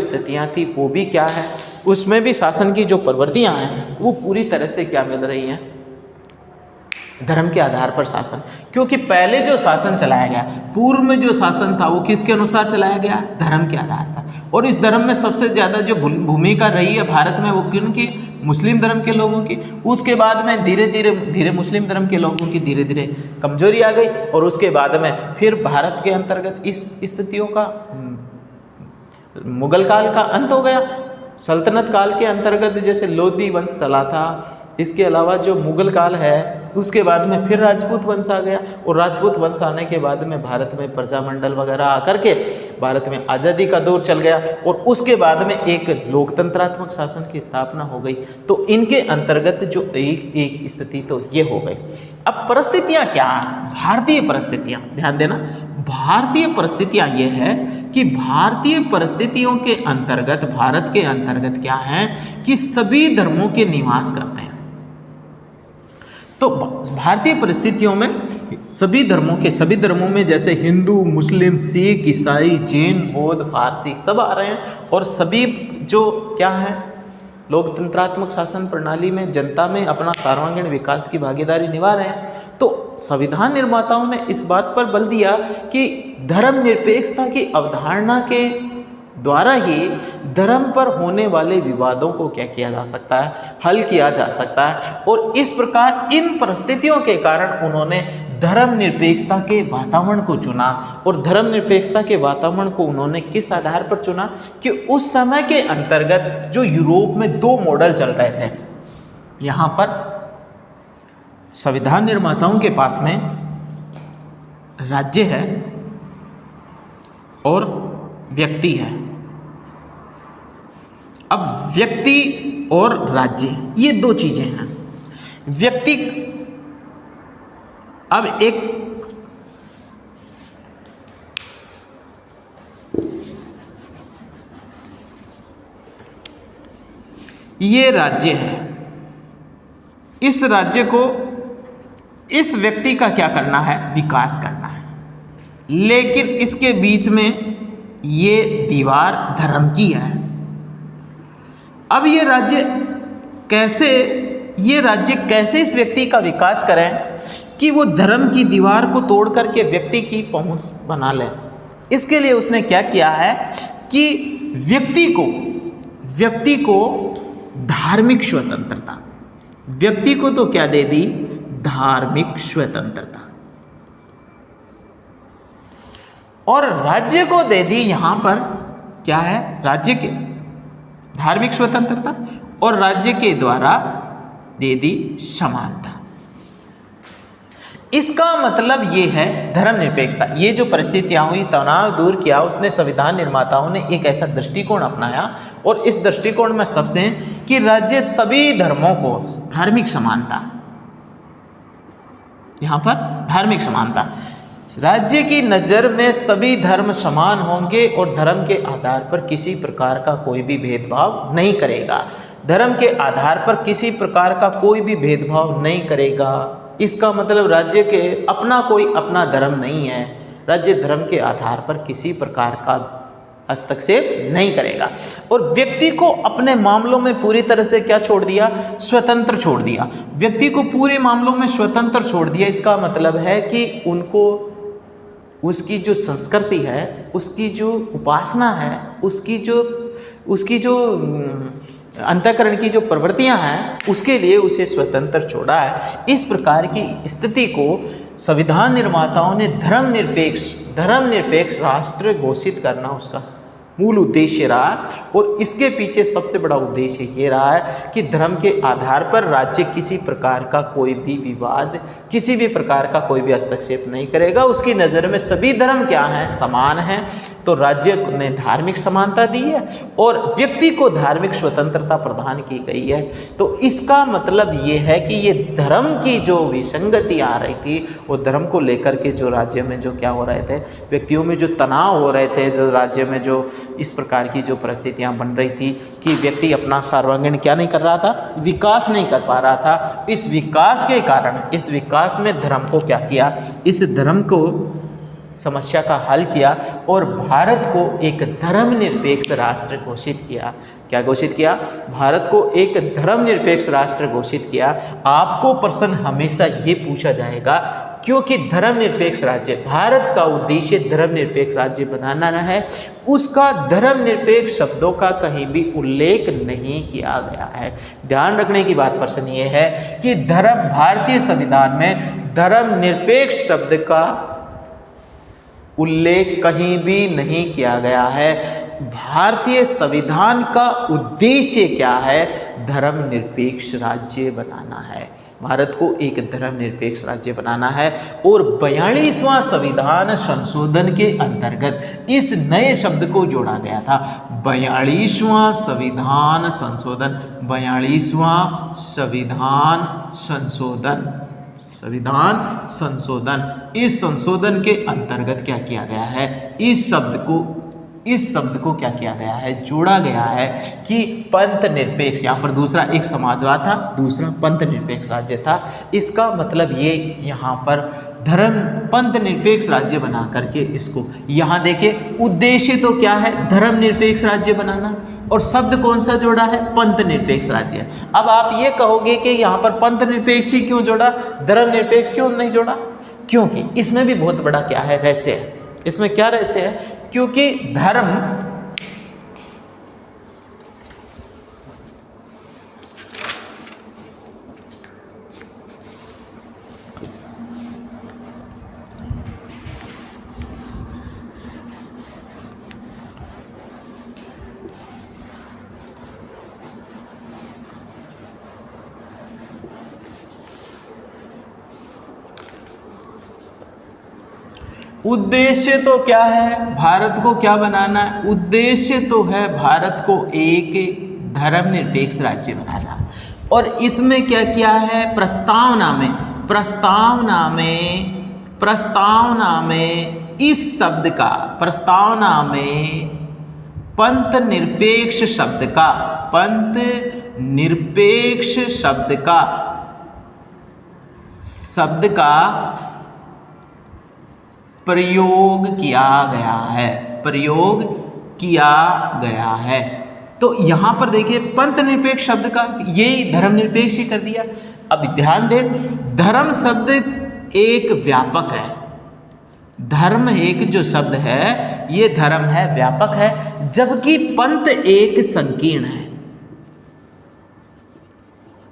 स्थितियां थी वो भी क्या है, उसमें भी शासन की जो प्रवृत्तियां हैं वो पूरी तरह से क्या मिल रही हैं? धर्म के आधार पर शासन। क्योंकि पहले जो शासन चलाया गया, पूर्व में जो शासन था वो किसके अनुसार चलाया गया? धर्म के आधार पर। और इस धर्म में सबसे ज़्यादा जो भूमिका रही है भारत में, वो किनकी? मुस्लिम धर्म के लोगों की। उसके बाद में धीरे मुस्लिम धर्म के लोगों की धीरे धीरे कमजोरी आ गई, और उसके बाद में फिर भारत के अंतर्गत इस स्थितियों का मुगल काल का अंत हो गया। सल्तनत काल के अंतर्गत जैसे लोधी वंश चला था, इसके अलावा जो मुगल काल है उसके बाद में फिर राजपूत वंश आ गया, और राजपूत वंश आने के बाद में भारत में प्रजामंडल वगैरह आकर के भारत में आज़ादी का दौर चल गया, और उसके बाद में एक लोकतंत्रात्मक शासन की स्थापना हो गई। तो इनके अंतर्गत जो एक स्थिति तो ये हो गई। अब परिस्थितियाँ क्या हैं, भारतीय परिस्थितियाँ, ध्यान देना, भारतीय परिस्थितियाँ ये है कि भारतीय परिस्थितियों के अंतर्गत, भारत के अंतर्गत क्या है कि सभी धर्मों के निवास करते हैं। तो भारतीय परिस्थितियों में सभी धर्मों में जैसे हिंदू, मुस्लिम, सिख, ईसाई, जैन, बौद्ध, फारसी सब आ रहे हैं, और सभी जो क्या है लोकतंत्रात्मक शासन प्रणाली में जनता में अपना सर्वांगीण विकास की भागीदारी निभा रहे हैं। तो संविधान निर्माताओं ने इस बात पर बल दिया कि धर्मनिरपेक्षता की अवधारणा के द्वारा ही धर्म पर होने वाले विवादों को क्या किया जा सकता है, हल किया जा सकता है। और इस प्रकार इन परिस्थितियों के कारण उन्होंने धर्मनिरपेक्षता के वातावरण को चुना, और धर्मनिरपेक्षता के वातावरण को उन्होंने किस आधार पर चुना कि उस समय के अंतर्गत जो यूरोप में दो मॉडल चल रहे थे। यहाँ पर संविधान निर्माताओं के पास में राज्य है और व्यक्ति है। अब व्यक्ति और राज्य ये दो चीजें हैं। व्यक्ति अब एक ये राज्य है, इस राज्य को इस व्यक्ति का क्या करना है, विकास करना है, लेकिन इसके बीच में ये दीवार धर्म की है। अब ये राज्य कैसे इस व्यक्ति का विकास करें कि वो धर्म की दीवार को तोड़ करके व्यक्ति की पहुंच बना ले। इसके लिए उसने क्या किया है कि व्यक्ति को धार्मिक स्वतंत्रता, व्यक्ति को तो क्या दे दी, धार्मिक स्वतंत्रता, और राज्य को दे दी यहां पर क्या है, राज्य के धार्मिक स्वतंत्रता, और राज्य के द्वारा दे दी समानता। इसका मतलब ये है धर्मनिरपेक्षता। ये जो परिस्थितियां हुई, तनाव दूर किया उसने संविधान निर्माताओं ने एक ऐसा दृष्टिकोण अपनाया, और इस दृष्टिकोण में सबसे कि राज्य सभी धर्मों को धार्मिक समानता, यहां पर धार्मिक समानता, राज्य की नज़र में सभी धर्म समान होंगे और धर्म के आधार पर किसी प्रकार का कोई भी भेदभाव नहीं करेगा, धर्म के आधार पर किसी प्रकार का कोई भी भेदभाव नहीं करेगा। इसका मतलब राज्य के अपना धर्म नहीं है, राज्य धर्म के आधार पर किसी प्रकार का हस्तक्षेप नहीं करेगा, और व्यक्ति को अपने मामलों में पूरी तरह से क्या छोड़ दिया, स्वतंत्र छोड़ दिया, व्यक्ति को पूरे मामलों में स्वतंत्र छोड़ दिया। इसका मतलब है कि उनको उसकी जो संस्कृति है, उसकी जो उपासना है, उसकी जो अंतःकरण की जो प्रवृत्तियां हैं, उसके लिए उसे स्वतंत्र छोड़ा है। इस प्रकार की स्थिति को संविधान निर्माताओं ने धर्मनिरपेक्ष राष्ट्र घोषित करना उसका मूल उद्देश्य रहा, और इसके पीछे सबसे बड़ा उद्देश्य ये रहा है कि धर्म के आधार पर राज्य किसी प्रकार का कोई भी विवाद, किसी भी प्रकार का कोई भी हस्तक्षेप नहीं करेगा। उसकी नज़र में सभी धर्म क्या हैं, समान हैं। तो राज्य ने धार्मिक समानता दी है और व्यक्ति को धार्मिक स्वतंत्रता प्रदान की गई है। तो इसका मतलब ये है कि ये धर्म की जो विसंगति आ रही थी, वो धर्म को लेकर के जो राज्य में जो क्या हो रहे थे, व्यक्तियों में जो तनाव हो रहे थे, जो राज्य में जो इस प्रकार की जो परिस्थितियां बन रही थी कि व्यक्ति अपना सर्वांगीण क्या नहीं कर रहा था, विकास नहीं कर पा रहा था। इस विकास के कारण, इस विकास में धर्म को क्या किया, इस धर्म को समस्या का हल किया और भारत को एक धर्मनिरपेक्ष राष्ट्र घोषित किया। क्या घोषित किया? भारत को एक धर्मनिरपेक्ष राष्ट्र घोषित किया। आपको प्रश्न हमेशा ये पूछा जाएगा, क्योंकि धर्मनिरपेक्ष राज्य, भारत का उद्देश्य धर्मनिरपेक्ष राज्य बनाना है, उसका धर्मनिरपेक्ष शब्दों का कहीं भी उल्लेख नहीं किया गया है। ध्यान रखने की बात प्रश्न ये है कि भारतीय संविधान में धर्मनिरपेक्ष शब्द का उल्लेख कहीं भी नहीं किया गया है। भारतीय संविधान का उद्देश्य क्या है? धर्मनिरपेक्ष राज्य बनाना है। भारत को एक धर्मनिरपेक्ष राज्य बनाना है। और 42वां संविधान संशोधन के अंतर्गत इस नए शब्द को जोड़ा गया था। 42वां संविधान संशोधन, 42वां संविधान संशोधन, संविधान संशोधन, इस संशोधन के अंतर्गत क्या किया गया है, इस शब्द को क्या किया गया है, जोड़ा गया है कि पंथ निरपेक्ष, यहाँ पर दूसरा एक समाजवाद था, दूसरा पंथ निरपेक्ष राज्य था। इसका मतलब ये यहाँ पर पंथ निरपेक्ष राज्य बना करके इसको, यहाँ देखिए उद्देश्य तो क्या है, धर्म निरपेक्ष राज्य बनाना, और शब्द कौन सा जोड़ा है, पंथ निरपेक्ष राज्य। अब आप ये कहोगे कि यहाँ पर पंथ निरपेक्ष ही क्यों जोड़ा, धर्म निरपेक्ष क्यों नहीं जोड़ा? क्योंकि इसमें भी बहुत बड़ा क्या है, रहस्य है। इसमें क्या रहस्य है? क्योंकि धर्म उद्देश्य तो क्या है, भारत को क्या बनाना है? उद्देश्य तो है भारत को एक धर्मनिरपेक्ष राज्य बनाना। और इसमें क्या किया है, प्रस्तावना में इस शब्द का, प्रस्तावना में पंथ निरपेक्ष शब्द का प्रयोग किया गया है। तो यहां पर देखिए पंथ निरपेक्ष शब्द का यही धर्मनिरपेक्ष ही कर दिया। अब ध्यान दें, धर्म शब्द एक व्यापक है, धर्म एक जो शब्द है ये धर्म है, व्यापक है, जबकि पंथ एक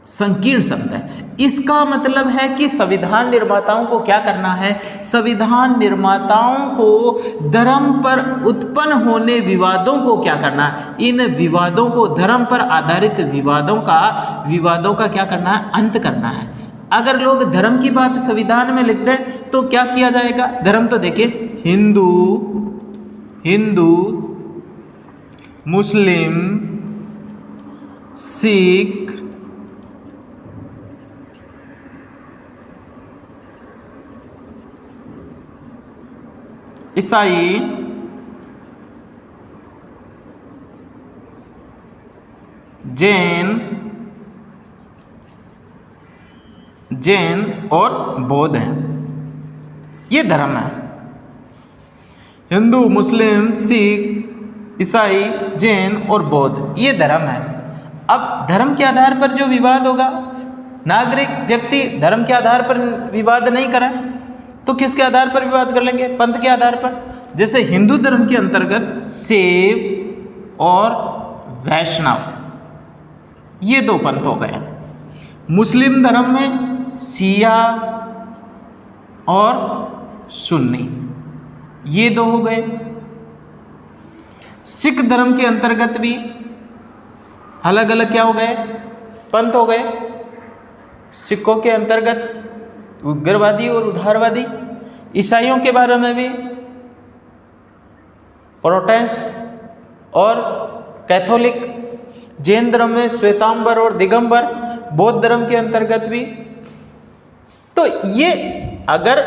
संकीर्ण शब्द है। इसका मतलब है कि संविधान निर्माताओं को क्या करना है, संविधान निर्माताओं को धर्म पर उत्पन्न होने विवादों को क्या करना है, इन विवादों को, धर्म पर आधारित विवादों का क्या करना है, अंत करना है। अगर लोग धर्म की बात संविधान में लिख दें तो क्या किया जाएगा, धर्म तो देखिए हिंदू, मुस्लिम, सिख, ईसाई, जैन और बौद्ध हैं, ये धर्म है। हिंदू, मुस्लिम, सिख, ईसाई, जैन और बौद्ध, ये धर्म है। अब धर्म के आधार पर जो विवाद होगा, नागरिक व्यक्ति धर्म के आधार पर विवाद नहीं करें तो किसके आधार पर विवाद कर लेंगे, पंथ के आधार पर। जैसे हिंदू धर्म के अंतर्गत शैव और वैष्णव, ये दो पंथ हो गए। मुस्लिम धर्म में शिया और सुन्नी, ये दो हो गए। सिख धर्म के अंतर्गत भी अलग अलग क्या हो गए, पंथ हो गए। सिखों के अंतर्गत उग्रवादी और उदारवादी, ईसाइयों के बारे में भी प्रोटेस्टेंट और कैथोलिक, जैन धर्म में श्वेतांबर और दिगंबर, बौद्ध धर्म के अंतर्गत भी। तो ये अगर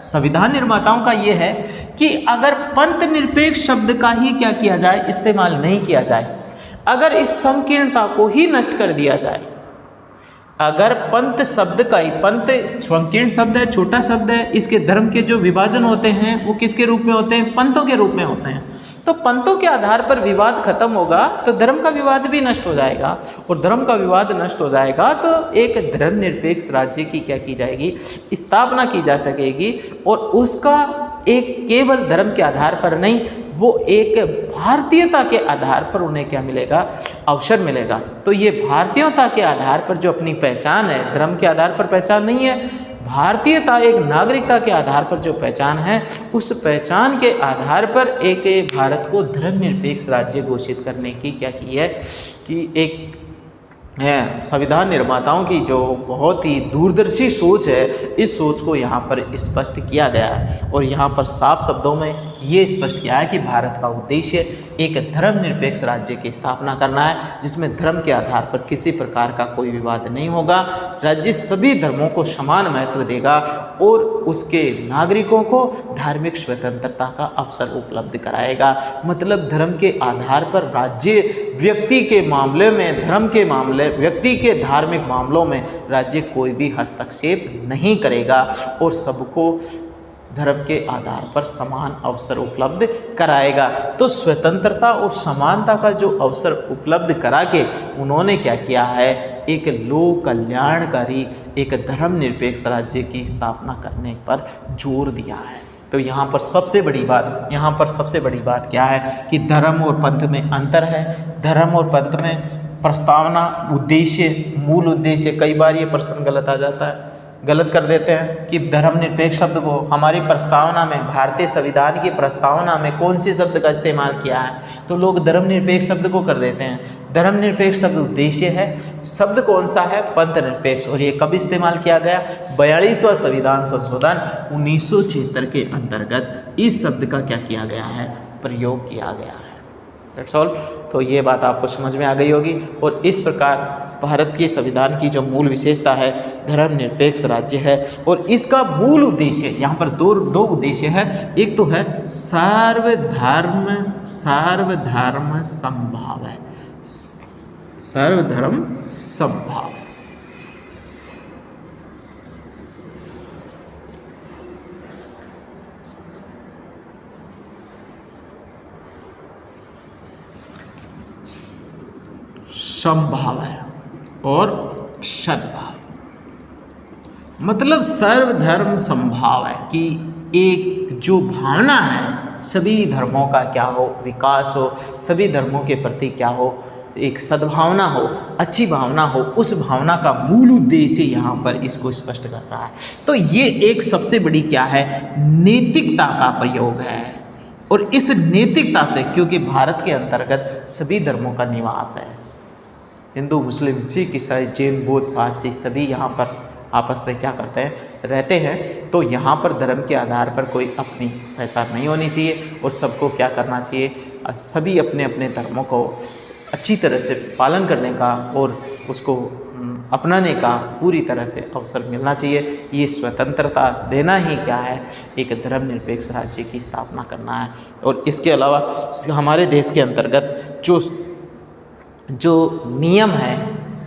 संविधान निर्माताओं का ये है कि अगर पंथ निरपेक्ष शब्द का ही क्या किया जाए, इस्तेमाल नहीं किया जाए, अगर इस संकीर्णता को ही नष्ट कर दिया जाए, अगर पंथ शब्द का ही, पंथ संकीर्ण शब्द है, छोटा शब्द है, इसके धर्म के जो विभाजन होते हैं वो किसके रूप में होते हैं, पंथों के रूप में होते हैं। तो पंथों के आधार पर विवाद खत्म होगा तो धर्म का विवाद भी नष्ट हो जाएगा, और धर्म का विवाद नष्ट हो जाएगा तो एक धर्मनिरपेक्ष राज्य की क्या की जाएगी, स्थापना की जा सकेगी। और उसका एक केवल धर्म के आधार पर नहीं, वो एक भारतीयता के आधार पर उन्हें क्या मिलेगा, अवसर मिलेगा। तो ये भारतीयता के आधार पर जो अपनी पहचान है, धर्म के आधार पर पहचान नहीं है, भारतीयता एक नागरिकता के आधार पर जो पहचान है, उस पहचान के आधार पर एक भारत को धर्मनिरपेक्ष राज्य घोषित करने की क्या की है कि एक संविधान निर्माताओं की जो बहुत ही दूरदर्शी सोच है, इस सोच को यहाँ पर स्पष्ट किया गया है। और यहाँ पर साफ शब्दों में ये स्पष्ट किया है कि भारत का उद्देश्य एक धर्मनिरपेक्ष राज्य की स्थापना करना है, जिसमें धर्म के आधार पर किसी प्रकार का कोई विवाद नहीं होगा। राज्य सभी धर्मों को समान महत्व देगा और उसके नागरिकों को धार्मिक स्वतंत्रता का अवसर उपलब्ध कराएगा। मतलब धर्म के आधार पर राज्य व्यक्ति के मामले में, धर्म के मामले, व्यक्ति के धार्मिक मामलों में राज्य कोई भी हस्तक्षेप नहीं करेगा और सबको धर्म के आधार पर समान अवसर उपलब्ध कराएगा। तो स्वतंत्रता और समानता का जो अवसर उपलब्ध करा के उन्होंने क्या किया है, एक लोक कल्याणकारी, एक धर्मनिरपेक्ष राज्य की स्थापना करने पर जोर दिया है। तो यहाँ पर सबसे बड़ी बात क्या है कि धर्म और पंथ में अंतर है। धर्म और पंथ में प्रस्तावना, उद्देश्य, मूल उद्देश्य, कई बार ये प्रश्न गलत आ जाता है, गलत कर देते हैं कि धर्मनिरपेक्ष शब्द को हमारी प्रस्तावना में, भारतीय संविधान की प्रस्तावना में कौन से शब्द का इस्तेमाल किया है, तो लोग धर्मनिरपेक्ष शब्द को कर देते हैं। धर्मनिरपेक्ष शब्द उद्देश्य है, शब्द कौन सा है, पंथ निरपेक्ष। और ये कब इस्तेमाल किया गया, 42वां संविधान संशोधन 1976 के अंतर्गत इस शब्द का क्या किया गया है, प्रयोग किया गया है। That's all. तो ये बात आपको समझ में आ गई होगी। और इस प्रकार भारत के संविधान की जो मूल विशेषता है, धर्मनिरपेक्ष राज्य है। और इसका मूल उद्देश्य, यहाँ पर दो उद्देश्य है। एक तो है सर्वधर्म समभाव है, सर्वधर्म समभाव। समभाव है और सद्भाव, मतलब सर्वधर्म समभाव है कि एक जो भावना है सभी धर्मों का क्या हो, विकास हो, सभी धर्मों के प्रति क्या हो, एक सद्भावना हो, अच्छी भावना हो। उस भावना का मूल उद्देश्य यहाँ पर इसको स्पष्ट कर रहा है। तो ये एक सबसे बड़ी क्या है, नैतिकता का प्रयोग है। और इस नैतिकता से, क्योंकि भारत के अंतर्गत सभी धर्मों का निवास है, हिंदू, मुस्लिम, सिख, ईसाई, जैन, बौद्ध, पारसी, सभी यहाँ पर आपस में क्या करते हैं, रहते हैं। तो यहाँ पर धर्म के आधार पर कोई अपनी पहचान नहीं होनी चाहिए और सबको क्या करना चाहिए, सभी अपने अपने धर्मों को अच्छी तरह से पालन करने का और उसको अपनाने का पूरी तरह से अवसर मिलना चाहिए। ये स्वतंत्रता देना ही क्या है, एक धर्मनिरपेक्ष राज्य की स्थापना करना है। और इसके अलावा हमारे देश के अंतर्गत जो नियम है,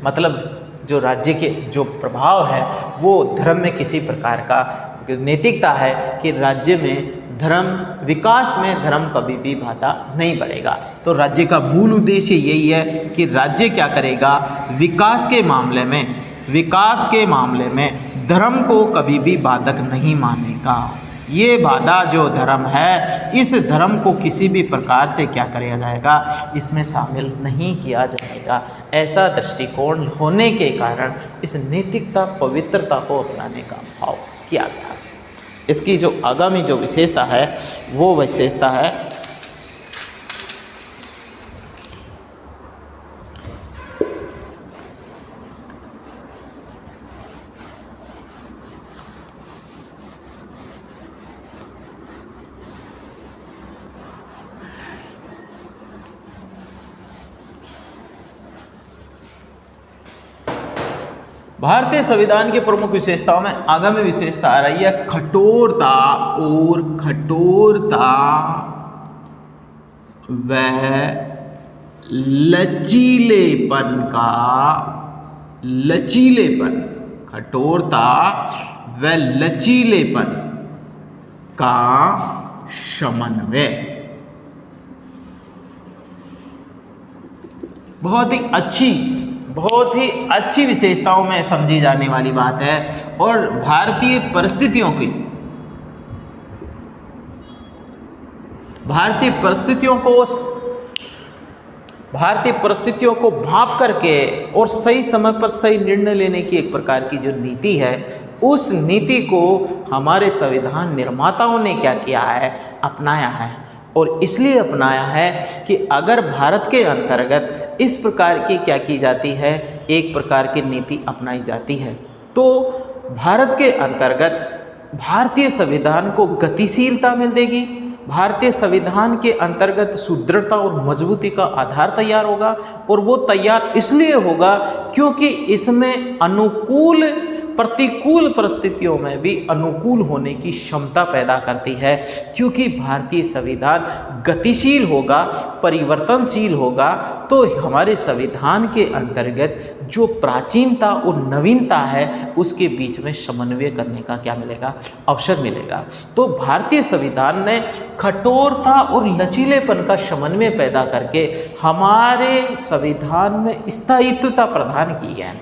मतलब जो राज्य के जो प्रभाव है, वो धर्म में किसी प्रकार का नैतिकता है कि राज्य में धर्म, विकास में धर्म कभी भी बाधा नहीं पड़ेगा। तो राज्य का मूल उद्देश्य यही है कि राज्य क्या करेगा, विकास के मामले में धर्म को कभी भी बाधक नहीं मानेगा। ये बाधा जो धर्म है, इस धर्म को किसी भी प्रकार से क्या किया जाएगा, इसमें शामिल नहीं किया जाएगा। ऐसा दृष्टिकोण होने के कारण इस नैतिकता, पवित्रता को अपनाने का भाव किया गया। इसकी जो आगामी जो विशेषता है, वो विशेषता है भारतीय संविधान के प्रमुख विशेषताओं में आगामी विशेषता आ रही है कठोरता और कठोरता व लचीलेपन कठोरता व लचीलेपन का समन्वय। बहुत ही अच्छी विशेषताओं में समझी जाने वाली बात है। और भारतीय परिस्थितियों को भांप करके और सही समय पर सही निर्णय लेने की एक प्रकार की जो नीति है, उस नीति को हमारे संविधान निर्माताओं ने क्या किया है, अपनाया है। और इसलिए अपनाया है कि अगर भारत के अंतर्गत इस प्रकार की क्या की जाती है, एक प्रकार की नीति अपनाई जाती है, तो भारत के अंतर्गत भारतीय संविधान को गतिशीलता मिलेगी, भारतीय संविधान के अंतर्गत सुदृढ़ता और मजबूती का आधार तैयार होगा। और वो तैयार इसलिए होगा क्योंकि इसमें अनुकूल प्रतिकूल परिस्थितियों में भी अनुकूल होने की क्षमता पैदा करती है, क्योंकि भारतीय संविधान गतिशील होगा, परिवर्तनशील होगा। तो हमारे संविधान के अंतर्गत जो प्राचीनता और नवीनता है उसके बीच में समन्वय करने का क्या मिलेगा, अवसर मिलेगा। तो भारतीय संविधान ने कठोरता और लचीलेपन का समन्वय पैदा करके हमारे संविधान में स्थायित्वता प्रदान की है।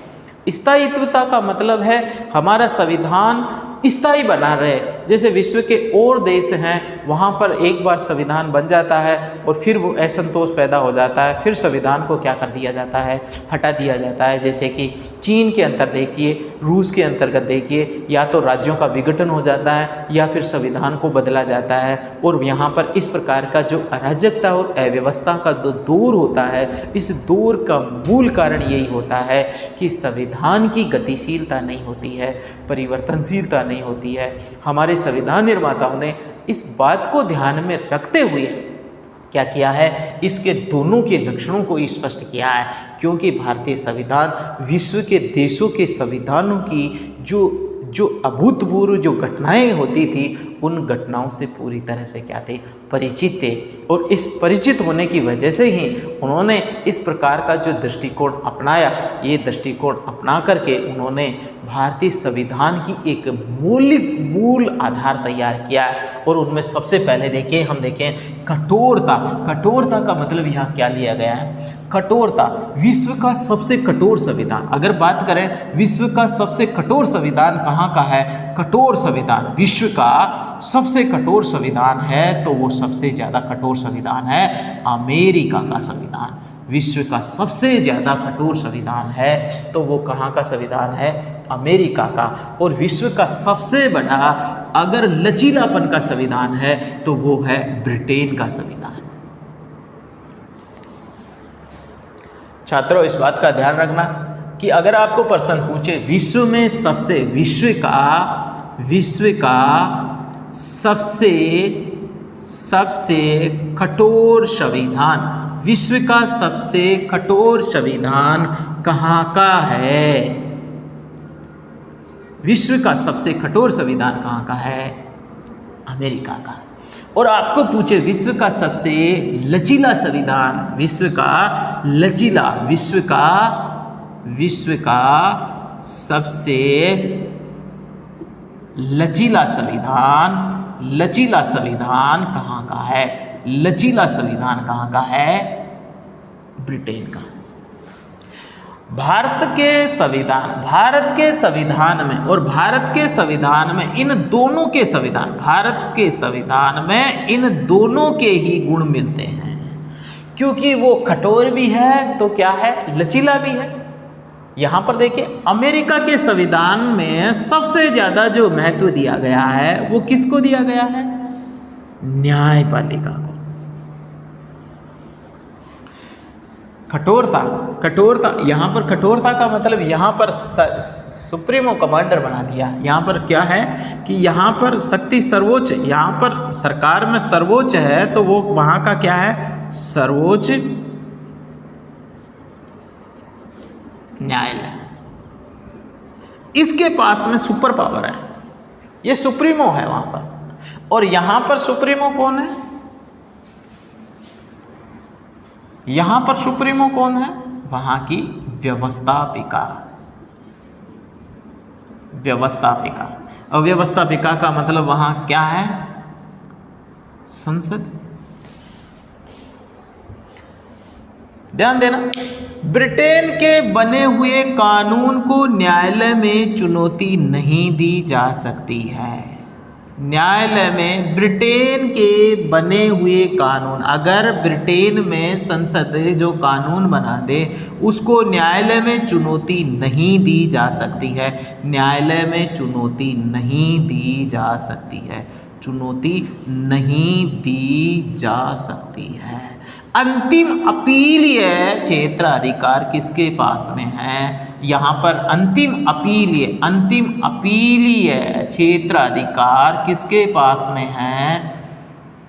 स्थायित्वता का मतलब है हमारा संविधान स्थायी बना रहे। जैसे विश्व के और देश हैं, वहाँ पर एक बार संविधान बन जाता है और फिर वो असंतोष पैदा हो जाता है, फिर संविधान को क्या कर दिया जाता है, हटा दिया जाता है। जैसे कि चीन के अंतर देखिए, रूस के अंतर्गत देखिए, या तो राज्यों का विघटन हो जाता है या फिर संविधान को बदला जाता है। और यहाँ पर इस प्रकार का जो अराजकता और अव्यवस्था का जो दौर होता है, इस दौर का मूल कारण यही होता है कि संविधान की गतिशीलता नहीं होती है, परिवर्तनशीलता नहीं होती है। हमारे संविधान निर्माताओं ने इस बात को ध्यान में रखते हुए क्या किया है, इसके दोनों के लक्षणों को स्पष्ट किया है। क्योंकि भारतीय संविधान विश्व के देशों के संविधानों की जो अभूतपूर्व जो घटनाएं होती थी, उन घटनाओं से पूरी तरह से क्या थे, परिचित थे। और इस परिचित होने की वजह से ही उन्होंने इस प्रकार का जो दृष्टिकोण अपनाया, ये दृष्टिकोण अपना करके उन्होंने भारतीय संविधान की एक मूल आधार तैयार किया है। और उनमें सबसे पहले देखिए, हम देखें कठोरता। कठोरता का मतलब यहाँ क्या लिया गया है, कठोरता। विश्व का सबसे कठोर संविधान, अगर बात करें विश्व का सबसे कठोर संविधान कहाँ का है, कठोर संविधान विश्व का सबसे कठोर संविधान है, तो वो सबसे ज़्यादा कठोर संविधान है अमेरिका का संविधान। विश्व का सबसे ज़्यादा कठोर संविधान है तो वो कहाँ का संविधान है, अमेरिका का। और विश्व का सबसे बड़ा अगर लचीलापन का संविधान है तो वो है ब्रिटेन का संविधान। छात्रों, इस बात का ध्यान रखना कि अगर आपको प्रश्न पूछे विश्व का सबसे कठोर संविधान, विश्व का सबसे कठोर संविधान कहाँ का है, विश्व का सबसे कठोर संविधान कहाँ का है, अमेरिका का। और आपको पूछे विश्व का सबसे लचीला संविधान, विश्व का सबसे लचीला संविधान कहाँ का है, लचीला संविधान कहाँ का है, ब्रिटेन का। भारत के संविधान में और भारत के संविधान में इन दोनों के संविधान, भारत के संविधान में इन दोनों के ही गुण मिलते हैं, क्योंकि वो कठोर भी है तो क्या है, लचीला भी है। यहाँ पर देखिए, अमेरिका के संविधान में सबसे ज़्यादा जो महत्व दिया गया है वो किसको दिया गया है, न्यायपालिका को। कठोरता यहाँ पर कठोरता का मतलब यहाँ पर सुप्रीमो कमांडर बना दिया। यहाँ पर क्या है कि यहाँ पर शक्ति सर्वोच्च, यहाँ पर सरकार में सर्वोच्च है तो वो वहाँ का क्या है, सर्वोच्च न्यायालय। इसके पास में सुपर पावर है, ये सुप्रीमो है वहाँ पर। और यहाँ पर सुप्रीमो कौन है, यहाँ पर सुप्रीमो कौन है, वहाँ की व्यवस्थापिका। और व्यवस्थापिका का मतलब वहाँ क्या है, संसद। ध्यान देना, ब्रिटेन के बने हुए कानून को न्यायालय में चुनौती नहीं दी जा सकती है। न्यायालय में ब्रिटेन के बने हुए कानून, अगर ब्रिटेन में संसद जो कानून बना दे उसको न्यायालय में चुनौती नहीं दी जा सकती है, न्यायालय में चुनौती नहीं दी जा सकती है। चुनौती नहीं दी जा सकती है। अंतिम अपीलीय क्षेत्राधिकार किसके पास में है? यहाँ पर अंतिम अपीलीय क्षेत्राधिकार किसके पास में है?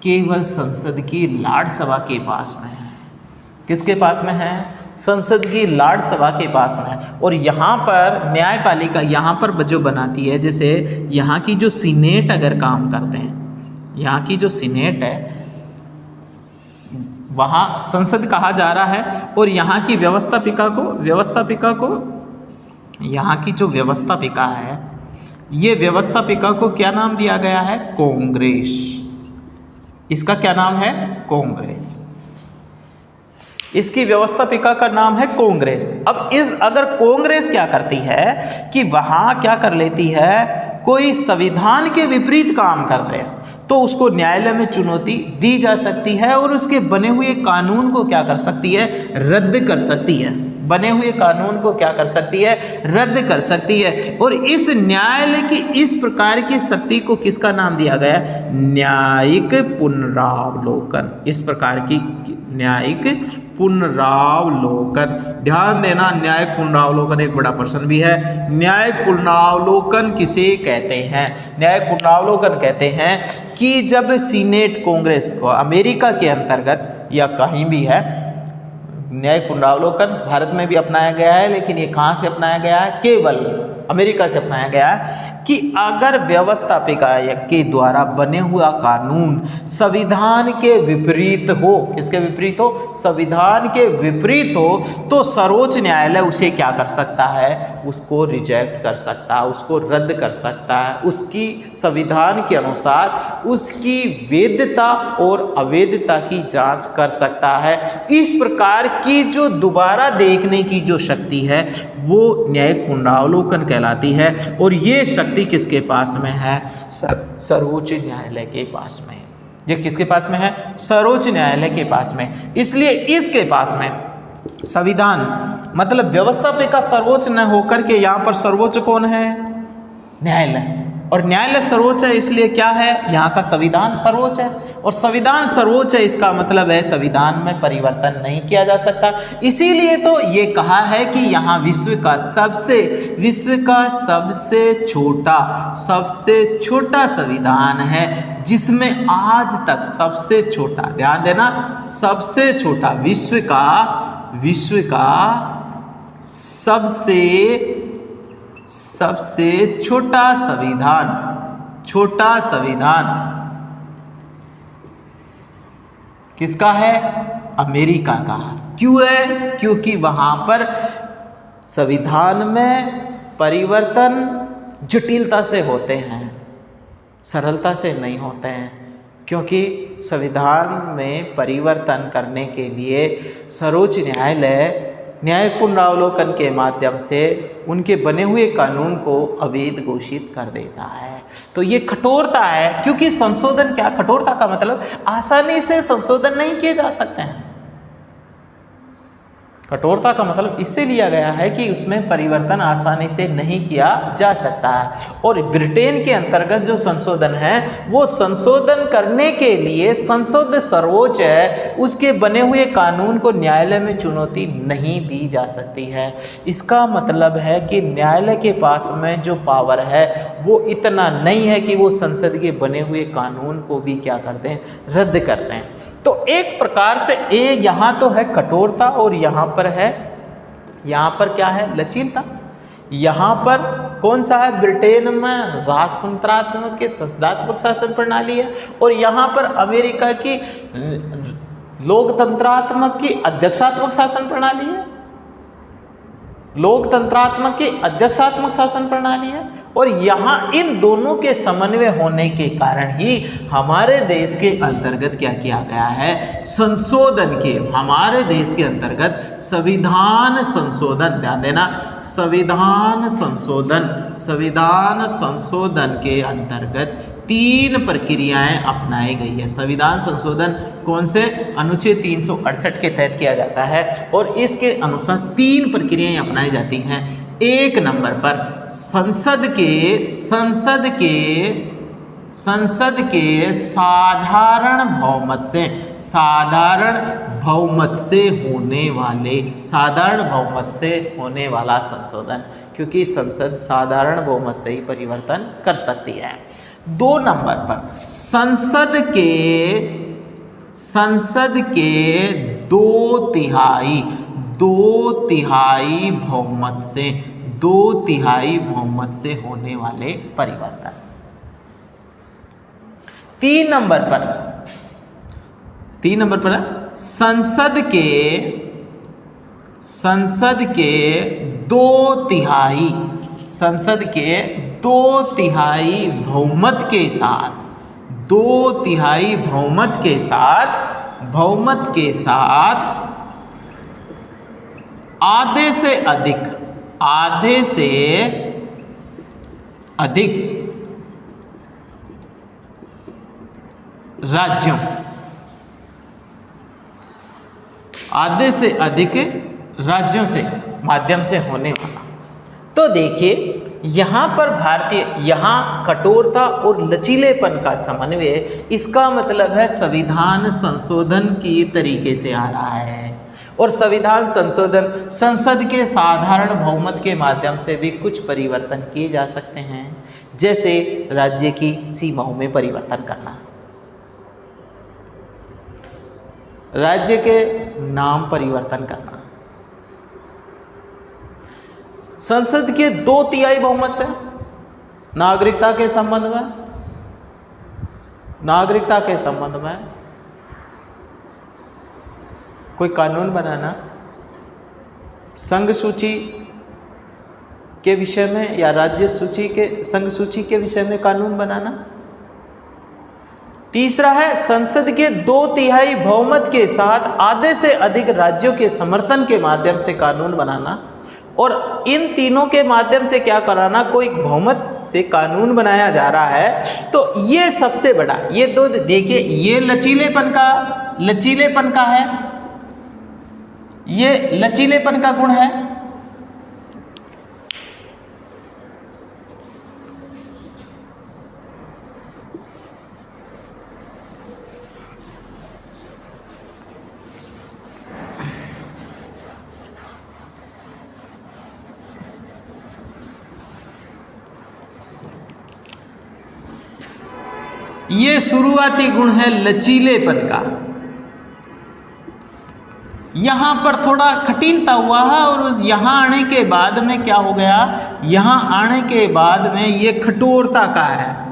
केवल संसद की लाड सभा के पास में है। किसके पास में है? संसद की लाड सभा के पास में है। और यहाँ पर न्यायपालिका यहाँ पर जो बनाती है, जैसे यहाँ की जो सीनेट अगर काम करते हैं, यहाँ की जो सीनेट है वहाँ संसद कहा जा रहा है, और यहाँ की व्यवस्थापिका को यहाँ की जो व्यवस्थापिका है, ये व्यवस्थापिका को क्या नाम दिया गया है? कांग्रेस। इसका क्या नाम है? कांग्रेस। इसकी व्यवस्थापिका का नाम है कांग्रेस। अब अगर कांग्रेस क्या करती है कि वहाँ क्या कर लेती है, कोई संविधान के विपरीत काम करते हैं तो उसको न्यायालय में चुनौती दी जा सकती है और उसके बने हुए कानून को क्या कर सकती है? रद्द कर सकती है। बने हुए कानून को क्या कर सकती है? रद्द कर सकती है। और इस न्यायालय की इस प्रकार की शक्ति को किसका नाम दिया गया है? न्यायिक पुनरावलोकन। इस प्रकार की न्यायिक पुनरावलोकन, ध्यान देना, न्यायिक पुनरावलोकन एक बड़ा प्रश्न भी है। न्यायिक पुनरावलोकन किसे कहते हैं? न्यायिक पुनरावलोकन कहते हैं कि जब सीनेट कांग्रेस को अमेरिका के अंतर्गत या कहीं भी है, न्यायिक पुनरावलोकन भारत में भी अपनाया गया है, लेकिन ये कहाँ से अपनाया गया है? केवल अमेरिका से अपनाया गया है कि अगर व्यवस्थापिका के द्वारा बने हुआ कानून संविधान के विपरीत हो, किसके विपरीत हो? संविधान के विपरीत हो, तो सर्वोच्च न्यायालय उसे क्या कर सकता है? उसको रिजेक्ट कर सकता है, उसको रद्द कर सकता है। उसकी संविधान के अनुसार उसकी वैधता और अवैधता की जांच कर सकता है। इस प्रकार की जो दोबारा देखने की जो शक्ति है वो न्यायिक पुनरावलोकन कहलाती है। और ये शक्ति किसके पास में है? सर्वोच्च न्यायालय के पास में। ये किसके पास में है? सर्वोच्च न्यायालय के पास में। इसलिए इसके पास में संविधान मतलब व्यवस्थापिका सर्वोच्च न होकर के यहाँ पर सर्वोच्च कौन है? न्यायालय। और न्यायालय सर्वोच्च है, इसलिए क्या है? यहाँ का संविधान सर्वोच्च है। और संविधान सर्वोच्च है, इसका मतलब है संविधान में परिवर्तन नहीं किया जा सकता। इसीलिए तो ये कहा है कि यहाँ विश्व का सबसे छोटा संविधान है, जिसमें आज तक सबसे छोटा, ध्यान देना, सबसे छोटा विश्व का सबसे छोटा संविधान किसका है? अमेरिका का। क्यों है? क्योंकि वहां पर संविधान में परिवर्तन जटिलता से होते हैं, सरलता से नहीं होते हैं। क्योंकि संविधान में परिवर्तन करने के लिए सर्वोच्च न्यायालय न्यायिक पुनरावलोकन के माध्यम से उनके बने हुए कानून को अवैध घोषित कर देता है। तो ये कठोरता है, क्योंकि संशोधन क्या? कठोरता का मतलब आसानी से संशोधन नहीं किए जा सकते हैं। कठोरता का मतलब इससे लिया गया है कि उसमें परिवर्तन आसानी से नहीं किया जा सकता है। और ब्रिटेन के अंतर्गत जो संशोधन है, वो संशोधन करने के लिए संसद सर्वोच्च है, उसके बने हुए कानून को न्यायालय में चुनौती नहीं दी जा सकती है। इसका मतलब है कि न्यायालय के पास में जो पावर है वो इतना नहीं है कि वो संसद के बने हुए कानून को भी क्या करते हैं? रद्द करते हैं। तो एक प्रकार से यहाँ तो है कठोरता और यहाँ पर क्या है? लचीलता। यहाँ पर कौन सा है? ब्रिटेन में राजतंत्रात्मक की संसदात्मक शासन प्रणाली है, और यहाँ पर अमेरिका की लोकतंत्रात्मक की अध्यक्षात्मक शासन प्रणाली है। लोकतंत्रात्मक की अध्यक्षात्मक शासन प्रणाली है। और यहाँ इन दोनों के समन्वय होने के कारण ही हमारे देश के अंतर्गत क्या किया गया है? संशोधन के, हमारे देश के अंतर्गत संविधान संशोधन, ध्यान देना, संविधान संशोधन के अंतर्गत 3 प्रक्रियाएं अपनाई गई है। संविधान संशोधन कौन से? अनुच्छेद 368 के तहत किया जाता है, और इसके अनुसार 3 प्रक्रियाएं अपनाई जाती हैं। 1 नंबर पर संसद के संसद के साधारण बहुमत से, साधारण बहुमत से होने वाला संशोधन, क्योंकि संसद साधारण बहुमत से ही परिवर्तन कर सकती है। 2 नंबर पर संसद के 2/3 बहुमत से होने वाले परिवर्तन। 3 नंबर पर संसद के 2/3 बहुमत के साथ आधे से अधिक राज्यों से माध्यम से होने वाला। तो देखिए यहाँ पर यहाँ कठोरता और लचीलेपन का समन्वय, इसका मतलब है संविधान संशोधन की तरीके से आ रहा है। और संविधान संशोधन संसद के साधारण बहुमत के माध्यम से भी कुछ परिवर्तन किए जा सकते हैं, जैसे राज्य की सीमाओं में परिवर्तन करना, राज्य के नाम परिवर्तन करना। संसद के 2/3 बहुमत से नागरिकता के संबंध में कोई कानून बनाना, संघ सूची के विषय में या संघ सूची के विषय में कानून बनाना। तीसरा है संसद के 2/3 बहुमत के साथ आधे से अधिक राज्यों के समर्थन के माध्यम से कानून बनाना। और इन तीनों के माध्यम से क्या कराना, कोई बहुमत से कानून बनाया जा रहा है। तो ये सबसे बड़ा, ये दो देखिए, ये लचीलेपन का है, ये लचीलेपन का गुण है। ये शुरुआती गुण है लचीलेपन का। यहां पर थोड़ा कठिनता हुआ है और उस यहां आने के बाद में क्या हो गया, यहां आने के बाद में ये कठोरता का है।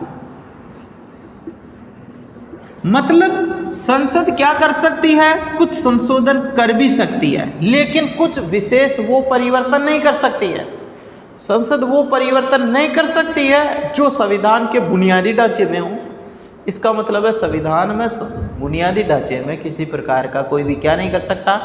मतलब संसद क्या कर सकती है, कुछ संशोधन कर भी सकती है, लेकिन कुछ विशेष वो परिवर्तन नहीं कर सकती है। संसद वो परिवर्तन नहीं कर सकती है जो संविधान के बुनियादी ढांचे में हो। इसका मतलब है संविधान में बुनियादी ढांचे में किसी प्रकार का कोई भी क्या नहीं कर सकता,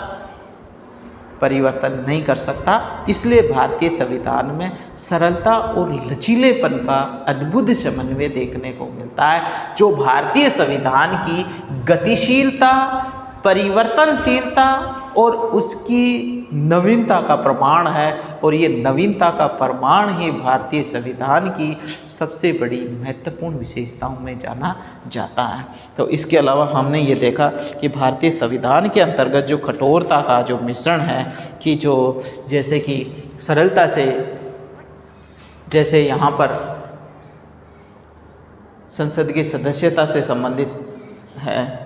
परिवर्तन नहीं कर सकता। इसलिए भारतीय संविधान में सरलता और लचीलेपन का अद्भुत समन्वय देखने को मिलता है, जो भारतीय संविधान की गतिशीलता, परिवर्तनशीलता और उसकी नवीनता का प्रमाण है। और ये नवीनता का प्रमाण ही भारतीय संविधान की सबसे बड़ी महत्वपूर्ण विशेषताओं में जाना जाता है। तो इसके अलावा हमने ये देखा कि भारतीय संविधान के अंतर्गत जो कठोरता का जो मिश्रण है, कि जो जैसे कि सरलता से, जैसे यहाँ पर संसद की सदस्यता से संबंधित है,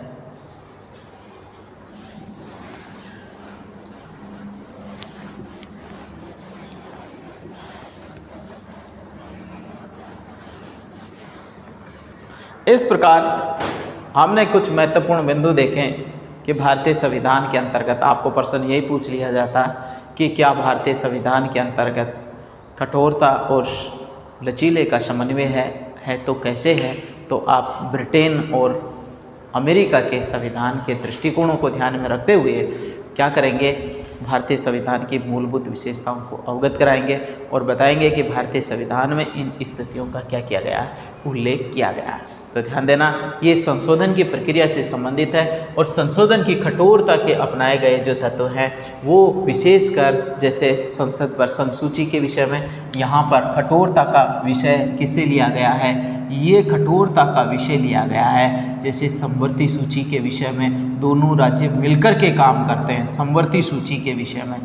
इस प्रकार हमने कुछ महत्वपूर्ण बिंदु देखे कि भारतीय संविधान के अंतर्गत आपको प्रश्न यही पूछ लिया जाता है कि क्या भारतीय संविधान के अंतर्गत कठोरता और लचीले का समन्वय है तो कैसे है। तो आप ब्रिटेन और अमेरिका के संविधान के दृष्टिकोणों को ध्यान में रखते हुए क्या करेंगे, भारतीय संविधान की मूलभूत विशेषताओं को अवगत कराएंगे और बताएंगे कि भारतीय संविधान में इन स्थितियों का क्या किया गया है, उल्लेख किया गया है। तो ध्यान देना, ये संशोधन की प्रक्रिया से संबंधित है और संशोधन की कठोरता के अपनाए गए जो तत्व हैं वो विशेषकर जैसे संसद पर संसूची के विषय में यहाँ पर कठोरता का विषय किससे लिया गया है, ये कठोरता का विषय लिया गया है। जैसे समवर्ती सूची के विषय में दोनों राज्य मिलकर के काम करते हैं, समवर्ती सूची के विषय में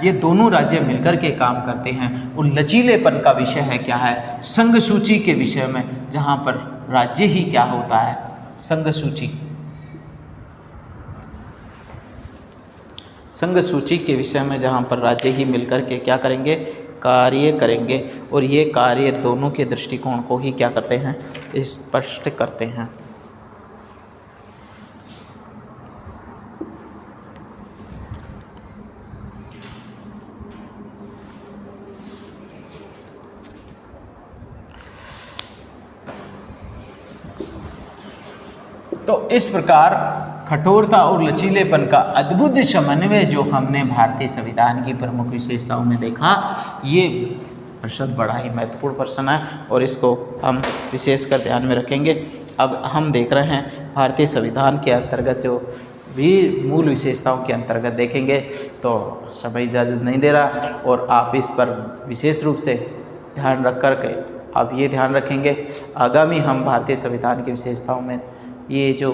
ये दोनों राज्य मिलकर के काम करते हैं। और लचीलेपन का विषय है क्या है, संघ सूची के विषय में, जहाँ पर राज्य ही क्या होता है, संघ सूची। संघ सूची के विषय में जहाँ पर राज्य ही मिलकर के क्या करेंगे, कार्य करेंगे। और ये कार्य दोनों के दृष्टिकोण को ही क्या करते हैं, स्पष्ट करते हैं। तो इस प्रकार कठोरता और लचीलेपन का अद्भुत समन्वय जो हमने भारतीय संविधान की प्रमुख विशेषताओं में देखा, ये प्रश्न बड़ा ही महत्वपूर्ण प्रश्न है और इसको हम विशेषकर ध्यान में रखेंगे। अब हम देख रहे हैं भारतीय संविधान के अंतर्गत जो भी मूल विशेषताओं के अंतर्गत देखेंगे, तो समय इजाज़त नहीं दे रहा और आप इस पर विशेष रूप से ध्यान रख कर के आप ये ध्यान रखेंगे। आगामी हम भारतीय संविधान की विशेषताओं में ये जो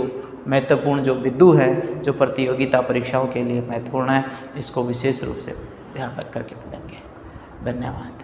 महत्वपूर्ण जो बिंदु है जो प्रतियोगिता परीक्षाओं के लिए महत्वपूर्ण है, इसको विशेष रूप से ध्यान रख करके पढ़ेंगे। धन्यवाद।